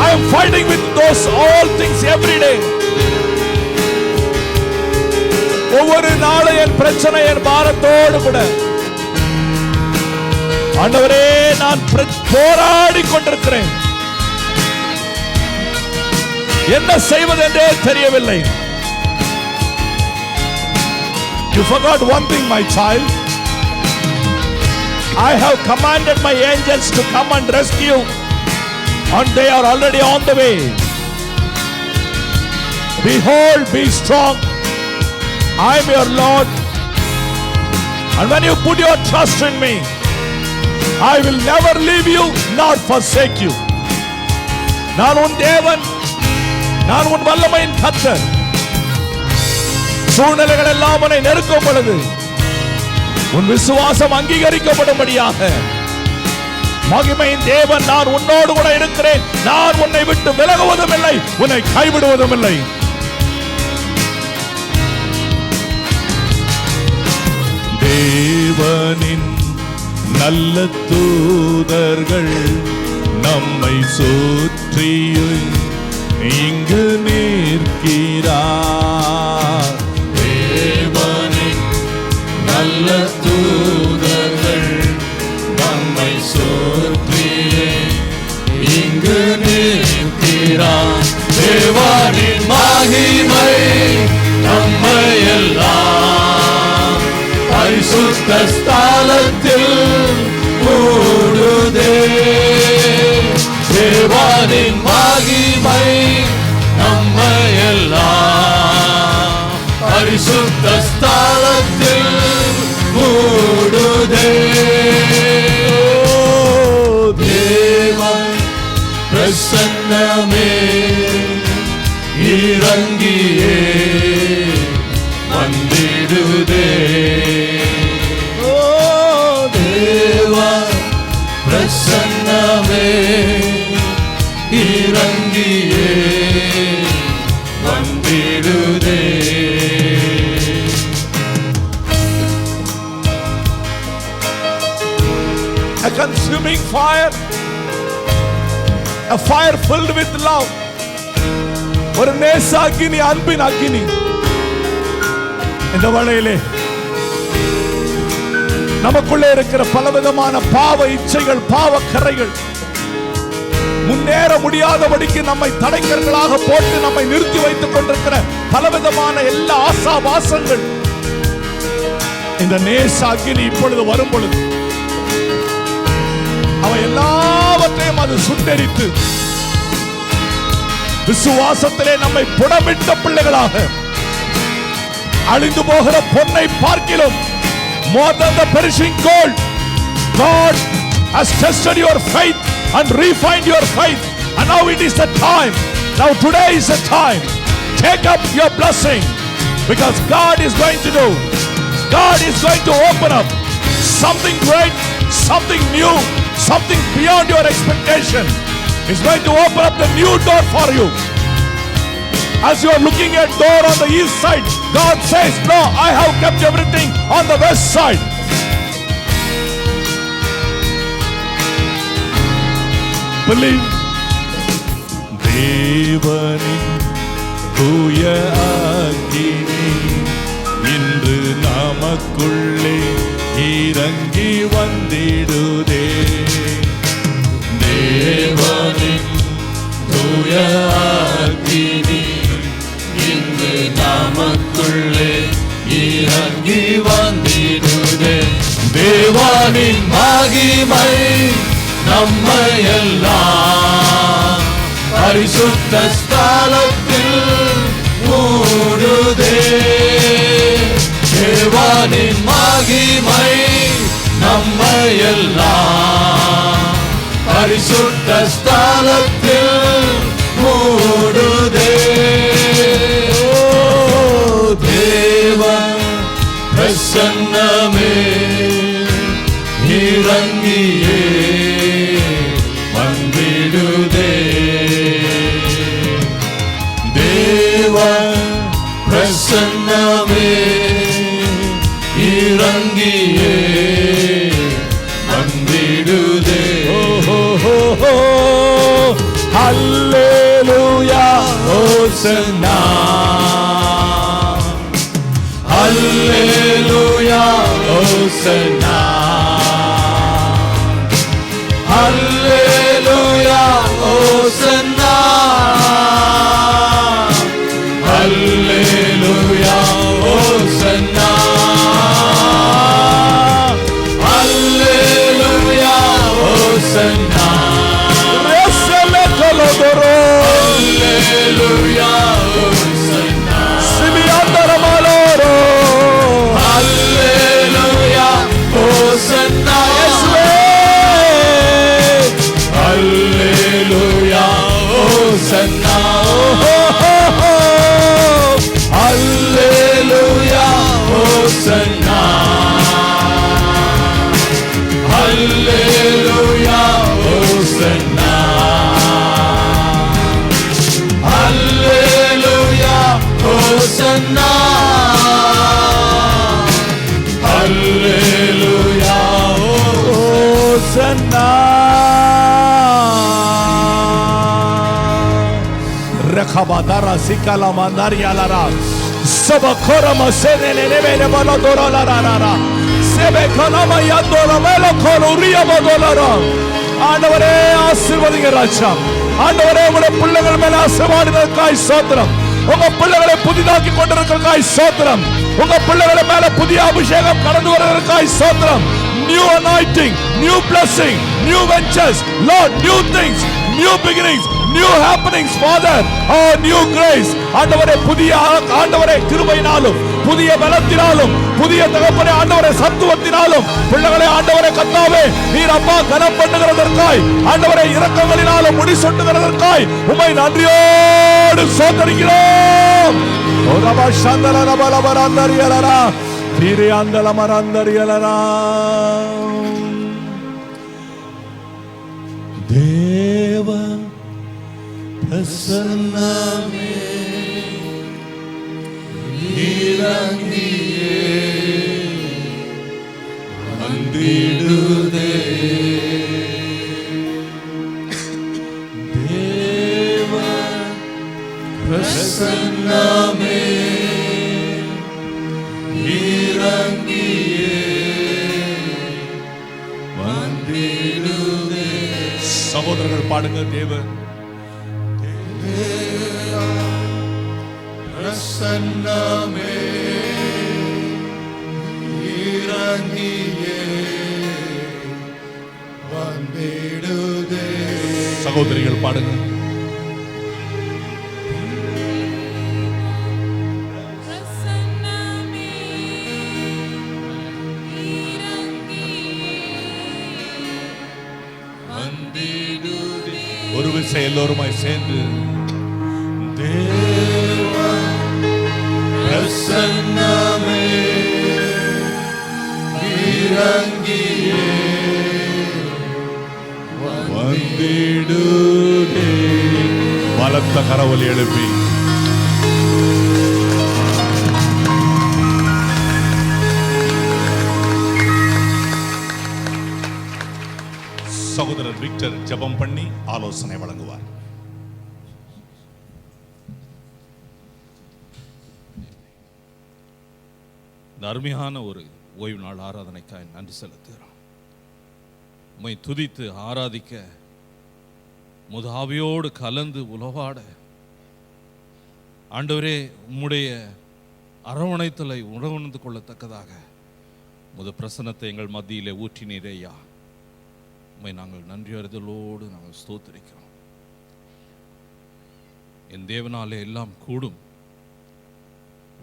I am fighting with those all things every day. ஒவ்வொரு நாளும் என் பிரச்சனை, என் பாரத்தோடு கூட ஆண்டவரே நான் போராடி கொண்டிருக்கிறேன். என்ன செய்வது என்றே தெரியவில்லை. You forgot one thing, my child. I have commanded my angels to come and rescue, and they are already on the way. Behold, be strong. I am your Lord, and when you put your trust in me, I will never leave you nor forsake you. நான் உன் தேவன், நான் உன் வல்லமையின் கர்த்தர். சூழ்நிலைகள் எல்லாம் உன்னை நெருக்கும் பொழுது உன் விசுவாசம் அங்கீகரிக்கப்படும்படியாக மகிமையின் தேவன் நான் உன்னோடு கூட இருக்கிறேன். நான் உன்னை விட்டு விலகுவதும் இல்லை, உன்னை கைவிடுவதும் இல்லை. தேவனின் நல்ல தூதர்கள் நம்மை சுற்றியும் இங்கு நிற்கிறார்.
தேவனின் நல்ல தூதர்கள் நம்மை சுற்றியே இங்கு நிற்கிறார். தேவனின் மகிமை நம்மை எல்லாம் பரிசுத்த ஸ்தலத்தில் கூடுதே. தேவனின் மகிமை நம்மை எல்லாம் பரிசுத்த ஸ்தலத்தில் கூடுதே. தேவன் பிரசன்னமே இறங்கியே வந்திடுதே. தேவன் பிரசன்னமே இறங்கியே வந்திடுதே.
A consuming fire, a fire filled with love. ஒரு நேச அக்கினி, அன்பின் அக்கினி. இந்த வேளையிலே நமக்குள்ளே இருக்கிற பலவிதமான பாவ இச்சைகள், பாவ கரைகள் முன்னேற முடியாதபடிக்கு நம்மை தடைக்கர்களாக போட்டு நம்மை நிறுத்தி வைத்துக் கொண்டிருக்கிற பலவிதமான எல்லா ஆசாபாசங்கள் இந்த நேச அக்கினி இப்பொழுது வரும் பொழுது அவை எல்லாவற்றையும் அது சுட்டெரித்து விசுவாசத்திலே நம்மை புடமிட்ட பிள்ளைகளாக அழிந்து போகிற பொன்னை பார்க்கிலும் more than the perishing gold, God has tested your faith and refined your faith, and now it is the time. Now today is the time. Take up your blessing, because God is going to do. God is going to open up something great, something new, something beyond your expectation. He's going to open up the new door for you. As you are looking at door on the east side, God says, no, I have kept everything on the west side. Believe. தேவனின் தூய அக்கினி இன்று நமக்குள்ளே இறங்கி வந்திடுதே.
தேவனின் தூய அக்கினி இன்று நமக்குள்ளே இறங்கி வந்திடுதே. தேவனின் மகிமை நம்மை எல்லாம் பரிசுத்த ஸ்தலத்தில் மூடுதே. தேவனின் மகிமை நம்மை எல்லாம் பரிசுத்த ஸ்தலத்தில் மூடுதே. தேவன் பிரசன்னமே இறங்கியே வந்திடுதே. தேவன் பிரசன்னமே இறங்கியே வந்திடுதே.
Hallelujah, Hosanna.
Hallelujah, Hosanna. Hallelujah, Hosanna. Hallelujah, Hosanna. Hallelujah, Hosanna. Hallelujah, Hosanna. Hallelujah, Hosanna.
rekhabadara sikala mandarialara sabakorama senelele balodorala sebe kalama yandora melo koruria bodolara. ஆண்டவரே ஆசீர்வதிங்க ராஜா. ஆண்டவரே உங்களுடைய பிள்ளைகள் மேல ஆசீர்வாதங்களுக்காய் ஸ்தோத்திரம். உங்க பிள்ளைகளை புதிதாக்கி கொண்டிருக்கிறதுக்காய் ஸ்தோத்திரம். உங்க பிள்ளைகளை மேல புதிய அபிஷேகம் கடந்து வருவதற்காய் ஸ்தோத்திரம். New anointing, new blessing, new ventures, Lord, new things, new beginnings, new happenings, Father, oh new grace. ஆண்டவரே புதிய ஆண்டவரே கிருபையினாலும் புதிய பலத்தினாலும் புதிய தகப்பனே ஆண்டவரே சத்துவத்தினாலும் பிள்ளைகளை ஆண்டவரே கர்த்தாவே நீர் அப்பா கனம் பண்ணுகிறதற்காய் ஆண்டவரே இரக்கங்களினாலும் முடி சொட்டுகிறதற்காய் உம்மை நன்றியோடு ஸ்தோத்திரிக்கிறோம். ஓரபா சந்தல ரபல பரந்தரியலரா திரியந்தல மரந்தரியலரா. தேவ பிரசன்னமே இறங்கியே வந்திடுதே. தேவ பிரசன்னமே இறங்கியே வந்திடுதே. சகோதரர்கள் பாடுங்க. தேவன் பிரசன்னமே இறங்கியே வந்திடுதே. சகோதரிகள் பாடுங்க. ஒரு விசை எல்லோருமாய் சேர்ந்து தேவ பிரசன்னமே இறங்கியே வந்திடுதே. பலத்த கரவொலி எழுப்பி சகோதரர் விக்டர் ஜெபம் பண்ணி ஆலோசனை வழங்குவார். இந்த அருமையான ஒரு ஓய்வு நாள் ஆராதனைக்காய் நன்றி செலுத்துகிறோம். உம்மை துதித்து ஆராதிக்க முதாவியோடு கலந்து உலவாட ஆண்டவரே உம்முடைய அரவணைத்தலை உணர்ந்து கொள்ளத்தக்கதாக முத பிரசன்னத்தை எங்கள் மத்தியிலே ஊற்றினீரே ஐயா. உம்மை நாங்கள் நன்றியறிதலோடு நாங்கள் ஸ்தோத்திரிக்கிறோம். என் தேவனாலே எல்லாம் கூடும்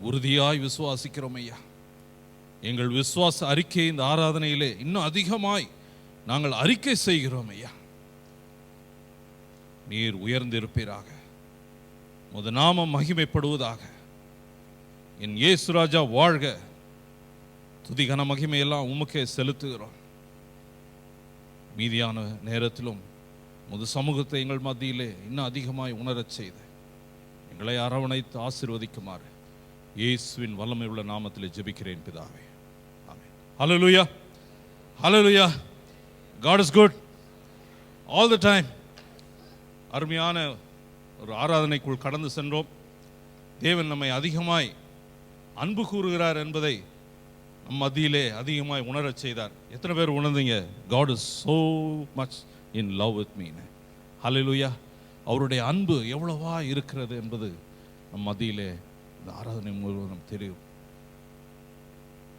உறுதியாய் விசுவாசிக்கிறோம் ஐயா. எங்கள் விசுவாச அறிக்கை இந்த ஆராதனையிலே இன்னும் அதிகமாய் நாங்கள் அறிக்கை செய்கிறோம் ஐயா. நீர் உயர்ந்திருப்பீராக, உமது நாமம் மகிமைப்படுவதாக. என் இயேசு ராஜா வாழ்க. துதிகன மகிமையெல்லாம் உமக்கே செலுத்துகிறோம். மீதியான நேரத்திலும் முது சமூகத்தை எங்கள் மத்தியிலே இன்னும் அதிகமாய் உணரச் செய்து எங்களை அரவணைத்து ஆசீர்வதிக்குமாறு இயேசுவின் வல்லமை உள்ள நாமத்திலே ஜெபிக்கிறேன் பிதாவே. ஆமென். ஹல்லேலூயா. ஹல்லேலூயா. God is good all the time. அருமையான ஒரு ஆராதனைக்குள் கடந்து சென்றோம். தேவன் நம்மை அதிகமாய் அன்பு கூறுகிறார் என்பதை நம் மத்தியிலே அதிகமாய் உணரச் செய்தார். எத்தனை பேர் உணர்ந்தீங்க? God is so much in love with me. ஹல்லேலூயா. அவருடைய அன்பு எவ்வளவா இருக்கிறது என்பது நம் மத்தியிலே இந்த ஆராதனை முழுவதும் தெரியும்.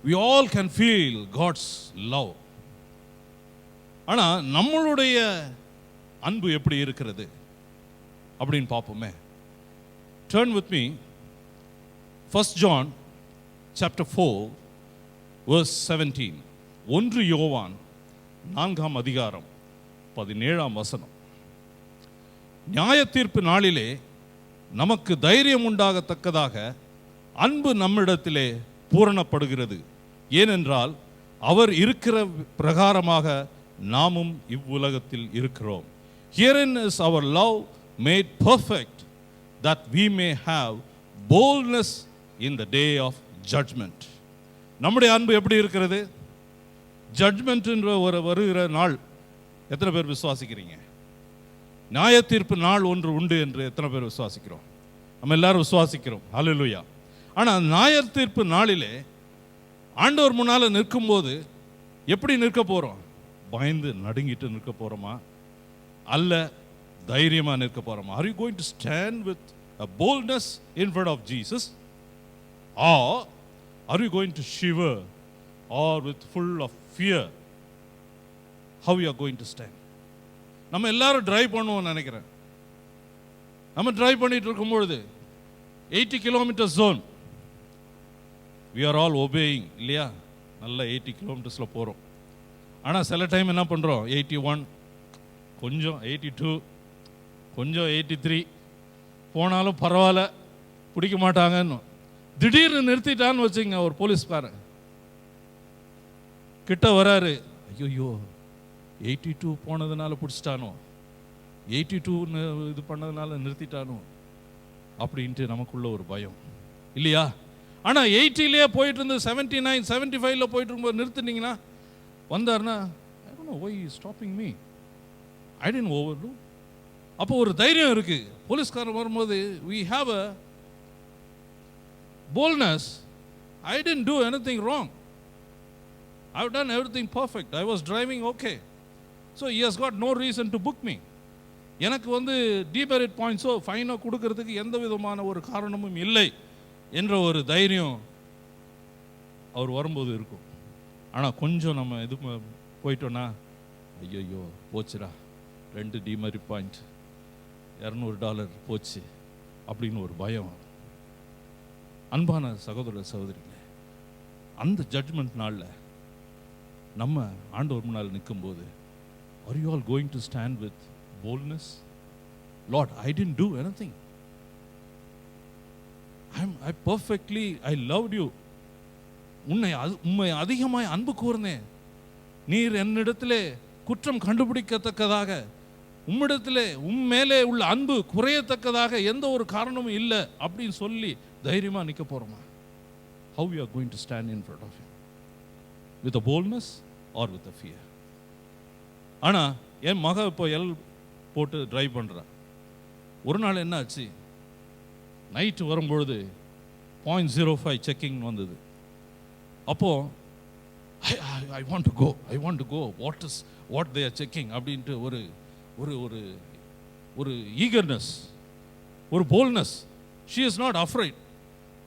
We all can feel God's love. ஆனால் நம்மளுடைய அன்பு எப்படி இருக்கிறது அப்படின்னு பார்ப்போமே. Turn with me 1 John chapter 4 verse 17. 1 யோவான் 4ஆம் அதிகாரம் 17ஆம் வசனம். நியாயத்தீர்ப்பு நாளிலே நமக்கு தைரியம் உண்டாகத்தக்கதாக அன்பு நம்மிடத்திலே பூரணப்படுகிறது. ஏனென்றால் அவர் இருக்கிற பிரகாரமாக நாமும் இவ்வுலகத்தில் இருக்கிறோம். Herein is our love made perfect, that we may have boldness in the day of judgment. நம்முடைய அன்பு எப்படி இருக்கிறது? ஜட்ஜ்மெண்ட் என்ற ஒரு வருகிற நாள் எத்தனை பேர் விசுவாசிக்கிறீங்க? நியாய தீர்ப்பு நாள் ஒன்று உண்டு என்று எத்தனை பேர் விசுவாசிக்கிறோம்? நம்ம எல்லாரும் விசுவாசிக்கிறோம். ஹல்லேலூயா. ஆனால் நியாய தீர்ப்பு நாளிலே ஆண்டவர் முன்னால் நிற்கும்போது எப்படி நிற்க போகிறோம்? பயந்து நடுங்கிட்டு நிற்க போகிறோமா, அல்ல தைரியமாக நிற்க போகிறோமா? Are you going to stand with a boldness in front of Jesus, or are you going to shiver or with full of fear? How you are going to stand? நம்ம எல்லாரும் டிரைவ் பண்ணுவோம் நினைக்கிறேன். நம்ம டிரைவ் பண்ணிட்டு இருக்கும்பொழுது 80 kilometre zone, we are all obeying இல்லையா? நல்ல 80 கிலோமீட்டர்ஸில் போகிறோம். ஆனால் சில டைம் என்ன பண்ணுறோம்? 81, கொஞ்சம் 82, கொஞ்சம் 83 போனாலும் பரவாயில்ல, பிடிக்க மாட்டாங்கன்னு திடீர்னு நிறுத்திட்டான்னு வச்சுங்க. ஒரு போலீஸ்காரன் கிட்ட வராரு, ஐயோ 82 போனதுனால பிடிச்சிட்டானோ, 82 இது பண்ணதுனால நிறுத்திட்டானோ அப்படின்ட்டு நமக்குள்ள ஒரு பயம் இல்லையா? ஆனால் 80லேயே போயிட்டு இருந்து 79, 75 போயிட்டு இருக்கும்போது நிறுத்தினீங்கன்னா வந்தாருன்னா, I don't know why he is stopping me, I didn't overdo. அப்போ ஒரு தைரியம் இருக்கு. போலீஸ்காரன் வரும்போது we have a boldness, I didn't do anything wrong, I've done everything perfect, I was driving okay, so he has got no reason to book me. எனக்கு டிமெரிட் பாயிண்ட்ஸோ ஃபைனோ கொடுக்கறதுக்கு எந்த விதமான ஒரு காரணமும் இல்லை என்ற ஒரு தைரியம் அவர் வரும்போது இருக்கும். ஆனால் கொஞ்சம் நம்ம இது போயிட்டோன்னா, ஐயோ போச்சுடா, 2 டிமெரிட் பாயிண்ட், $200 போச்சு அப்படின்னு ஒரு பயம். அன்பான சகோதர சகோதரிகளே, அந்த ஜட்ஜ்மெண்ட் நாளில் நம்ம ஆண்டவர் முன்னால் நிற்கும்போது, are you all going to stand with boldness? Lord, I didn't do anything, I loved you, உம்மை அதிகமாய் அன்பு கூர்ந்தேன், நீர் என்னிடத்திலே குற்றம் கண்டுபிடிக்கத்தக்கதாக, உம்மிடத்திலே மேலே உள்ள அன்பு குறையத்தக்கதாக எந்த ஒரு காரணமும் இல்லை அப்படின்னு சொல்லி தைரியமா நிற்க போறோமா? How you are going to stand in front of him? With a boldness or with a fear? ஆனா என் மக இப்போ எல் போட்டு டிரைவ் பண்றா. ஒரு நாள் என்ன ஆச்சு, நைட்டு வரும்பொழுது 0.05 செக்கிங் வந்தது. அப்போ I want to go, what they are checking அப்படின்ட்டு ஒரு ஒரு ஒரு ஒரு eagerness, ஒரு boldness. She is not afraid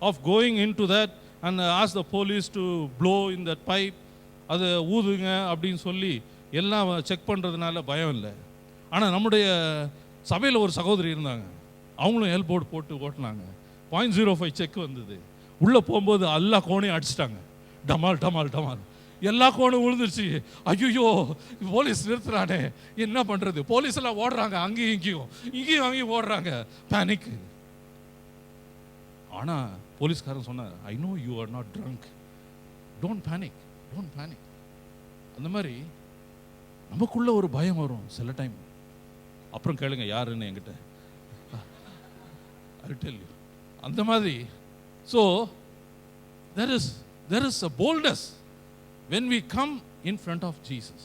of going into that and ask the police to blow in that pipe, அதை ஊதுங்க அப்படின்னு சொல்லி எல்லாம் செக் பண்ணுறதுனால பயம் இல்லை. ஆனால் நம்முடைய சபையில் ஒரு சகோதரி இருந்தாங்க, அவங்களும் எல்போர்டு போட்டு ஓட்டினாங்க. 0.05 செக் வந்தது. உள்ளே போகும்போது எல்லா கோணையும் அடிச்சிட்டாங்க, டமால் டமால் டமால், எல்லா கோணும் விழுந்துருச்சு. ஐயோ போலீஸ் நிறுத்துறானே, என்ன பண்ணுறது? போலீஸ் எல்லாம் ஓடுறாங்க, அங்கேயும் அங்கேயும் ஓடுறாங்க, பேனிக். ஆனால் போலீஸ்காரன் சொன்னார், I know you are not drunk, don't panic. அந்த மாதிரி நமக்குள்ள ஒரு பயம் வரும் சில டைம். அப்புறம் கேளுங்க யாருன்னு என்கிட்ட, I will tell you. அந்த மாதிரி. So there is a boldness when we come in front of Jesus.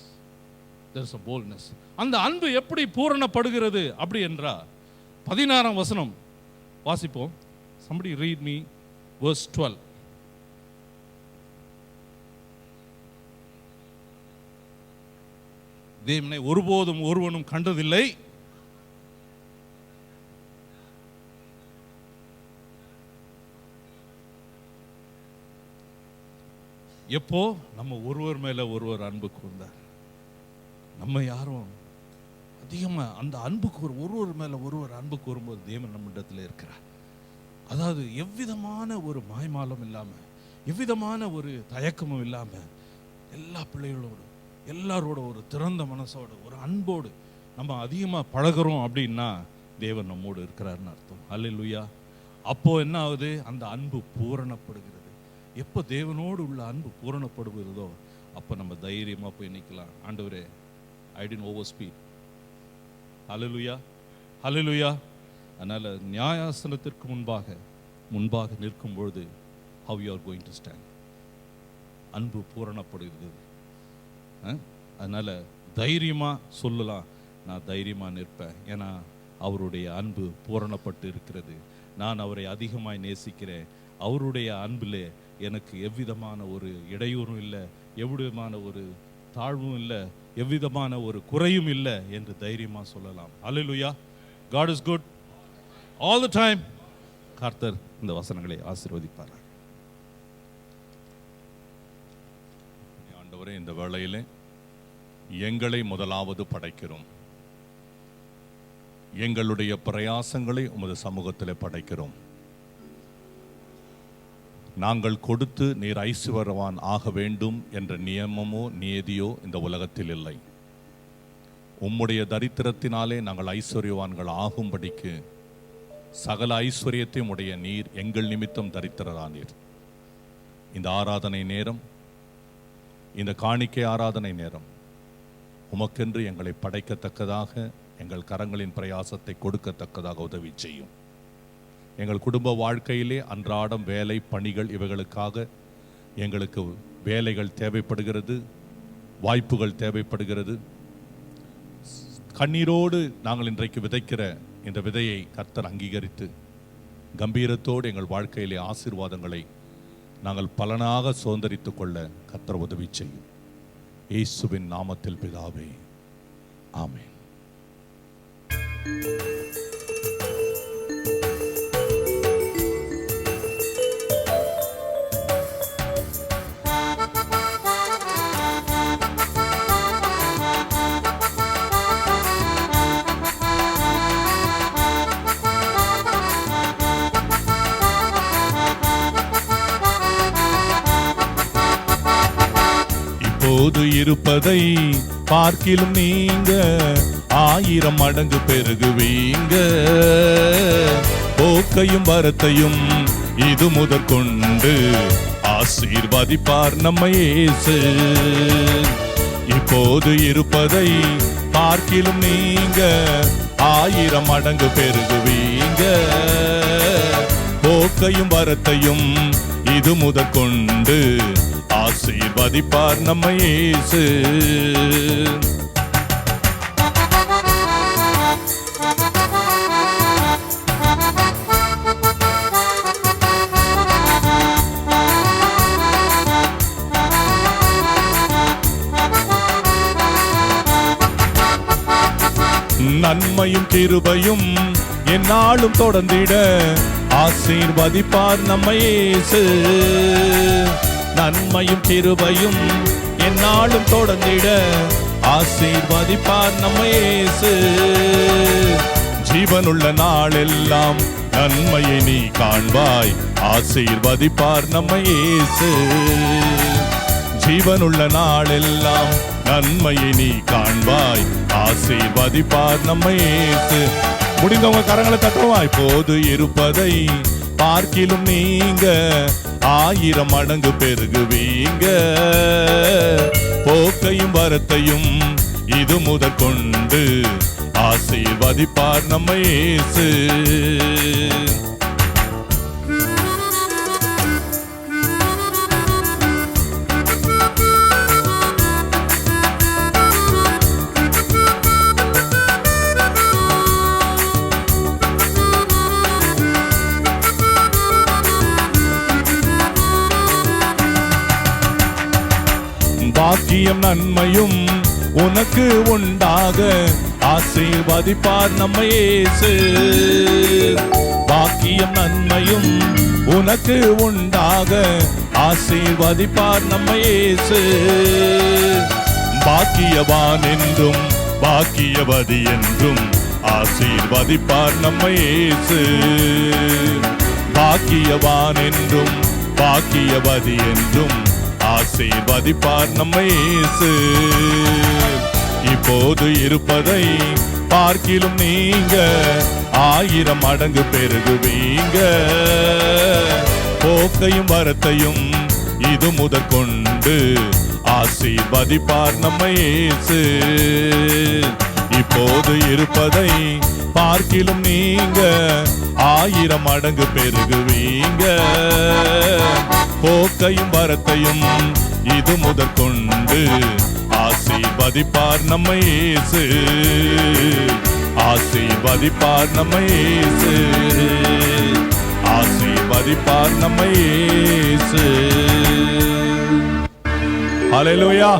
There is a boldness. அந்த அன்பு எப்படி பூரணப்படுகிறது அப்படி என்றா 16ஆம் வசனம் வாசிப்போம். Somebody read me verse 12. தேவனை ஒருபோதும் ஒருவனும் கண்டதில்லை, எப்போ நம்ம ஒருவர் மேல ஒருவர் அன்பு கூர்ந்தார். நம்ம யாரும் அதிகமா அந்த அன்புக்கு ஒருவர் மேல ஒருவர் அன்பு கூறும்போது தேவன் நம்ம இடத்துல இருக்கிறார். அதாவது எவ்விதமான ஒரு மாய்மாலம் இல்லாம, எவ்விதமான ஒரு தயக்கமும் இல்லாம, எல்லா பிள்ளைகளோடு எல்லாரோட ஒரு திறந்த மனசோடு ஒரு அன்போடு நம்ம அதிகமாக பழகிறோம் அப்படின்னா தேவன் நம்மோடு இருக்கிறார்னு அர்த்தம். அல்லேலூயா. அப்போ என்ன ஆகுது? அந்த அன்பு பூரணப்படுகிறது. எப்போ தேவனோடு உள்ள அன்பு பூரணப்படுகிறதோ அப்போ நம்ம தைரியமாக போய் நிற்கலாம். ஆண்டவரே, ஐ டிட்ன்ட் ஓவர் ஸ்பீட். அல்லேலூயா, அல்லேலூயா. அதனால் நியாயாசனத்திற்கு முன்பாக நிற்கும் பொழுது how you are going to stand? அன்பு பூரணப்படுகிறது. அதனால் தைரியமாக சொல்லலாம், நான் தைரியமாக நிற்பேன். ஏன்னா அவருடைய அன்பு பூரணப்பட்டு இருக்கிறது. நான் அவரை அதிகமாய் நேசிக்கிறேன். அவருடைய அன்பிலே எனக்கு எவ்விதமான ஒரு இடையூறும் இல்லை, எவ்விதமான ஒரு தாழ்வும் இல்லை, எவ்விதமான ஒரு குறையும் இல்லை என்று தைரியமாக சொல்லலாம். அல்லேலூயா. God is good all the time. கர்த்தர் இந்த வசனங்களை ஆசீர்வதிப்பார். ஆண்டவரே, இந்த வேளையிலே எங்களை முதலாவது படைக்கிறோம். எங்களுடைய பிரயாசங்களை உமது சமூகத்தில் படைக்கிறோம். நாங்கள் கொடுத்து நீர் ஐஸ்வர்யவான் ஆக வேண்டும் என்ற நியமமோ நியதியோ இந்த உலகத்தில் இல்லை. உம்முடைய தரித்திரத்தினாலே நாங்கள் ஐஸ்வர்யவான்கள் ஆகும்படிக்கு சகல ஐஸ்வர்யத்தையும் உடைய நீர் எங்கள் நிமித்தம் தரித்திரரானீர். இந்த ஆராதனை நேரம், இந்த காணிக்கை ஆராதனை நேரம் உமக்கென்று எங்களை படைக்கத்தக்கதாக, எங்கள் கரங்களின் பிரயாசத்தை கொடுக்கத்தக்கதாக உதவி செய்யும். எங்கள் குடும்ப வாழ்க்கையிலே அன்றாடம் வேலை பணிகள் இவைகளுக்காக எங்களுக்கு வேலைகள் தேவைப்படுகிறது, வாய்ப்புகள் தேவைப்படுகிறது. கண்ணீரோடு நாங்கள் இன்றைக்கு விதைக்கிற இந்த விதையை கர்த்தர் அங்கீகரித்து கம்பீரத்தோடு எங்கள் வாழ்க்கையிலே ஆசீர்வாதங்களை நாங்கள் பலனாக சுதந்தரித்துக் கொள்ள கர்த்தர் உதவி செய்யும். இயேசுவின் நாமத்தில் பிதாவே, ஆமென். இப்போது இருப்பதை பார்க்கிலும் நீங்க 1000 மடங்கு பெருகுவீங்க. போக்கையும் வரத்தையும் இது முதற்கொண்டு ஆசீர்வதிப்பார் நம்மை இயேசு. இப்போது இருப்பதை பார்க்கிலும் நீங்க 1000 மடங்கு பெருகுவீங்க. போக்கையும் வரத்தையும் இது முதற்கொண்டு ஆசீர்வதிப்பார் நம்மை இயேசு. நன்மையும் கிருபையும் எந்நாளும் தொடர்ந்திட ஆசீர்வதிப்பார் நம்மை இயேசு. நன்மையும் கிருபையும் எந்நாளும் தொடர்ந்திட ஆசீர்வதிப்பார் நம்மை இயேசு. ஜீவனுள்ள நாளெல்லாம் நன்மையை நீ காண்பாய், ஆசீர்வதிப்பார் நம்மை இயேசு. ஜீவனுள்ள நாளெல்லாம் நன்மையை நீ காண்பாய், ஆசீர்வதிப்பார் நம்மை இயேசு. முடிந்தவங்க கரங்களை தட்டுவா. இப்போது இருப்பதை பார்க்கிலும் நீங்க 1000 மடங்கு பெருகுவீங்க. போக்கையும் வரத்தையும் இது முதற்கொண்டு ஆசீர்வதிப்பார் நம்மை இயேசு. பாக்கியம் நன்மையும் உனக்கு உண்டாக ஆசீர்வதிப்பார் நம்மை இயேசு. பாக்கியம் நன்மையும் உனக்கு உண்டாக ஆசீர்வதிப்பார் நம்மை இயேசு. பாக்கியவான் என்றும் பாக்கியவதி என்றும் ஆசீர்வதிப்பார் நம்மை இயேசு. பாக்கியவான் என்றும் பாக்கியவதி என்றும் ஆசீர்வதிப்பார் நம்மை இயேசு. இப்போது இருப்பதை பார்க்கிலும் நீங்க 1000 மடங்கு பெருகுவீங்க. போக்கையும் வரத்தையும் இது முதற்கொண்டு ஆசீர்வதிப்பார் நம்மை இயேசு. இப்போது இருப்பதை பார்க்கிலும் நீங்க 1000 மடங்கு பெருகுவீங்க. போக்கையும் வரத்தையும் இது முதற்கொண்டு ஆசீர்வதிப்பார் ஆசீர்வதிப்பார் நம்மை இயேசு, ஆசீர்வதிப்பார் நம்மை இயேசு, ஆசீர்வதிப்பார் நம்மை இயேசு. ஹல்லேலூயா.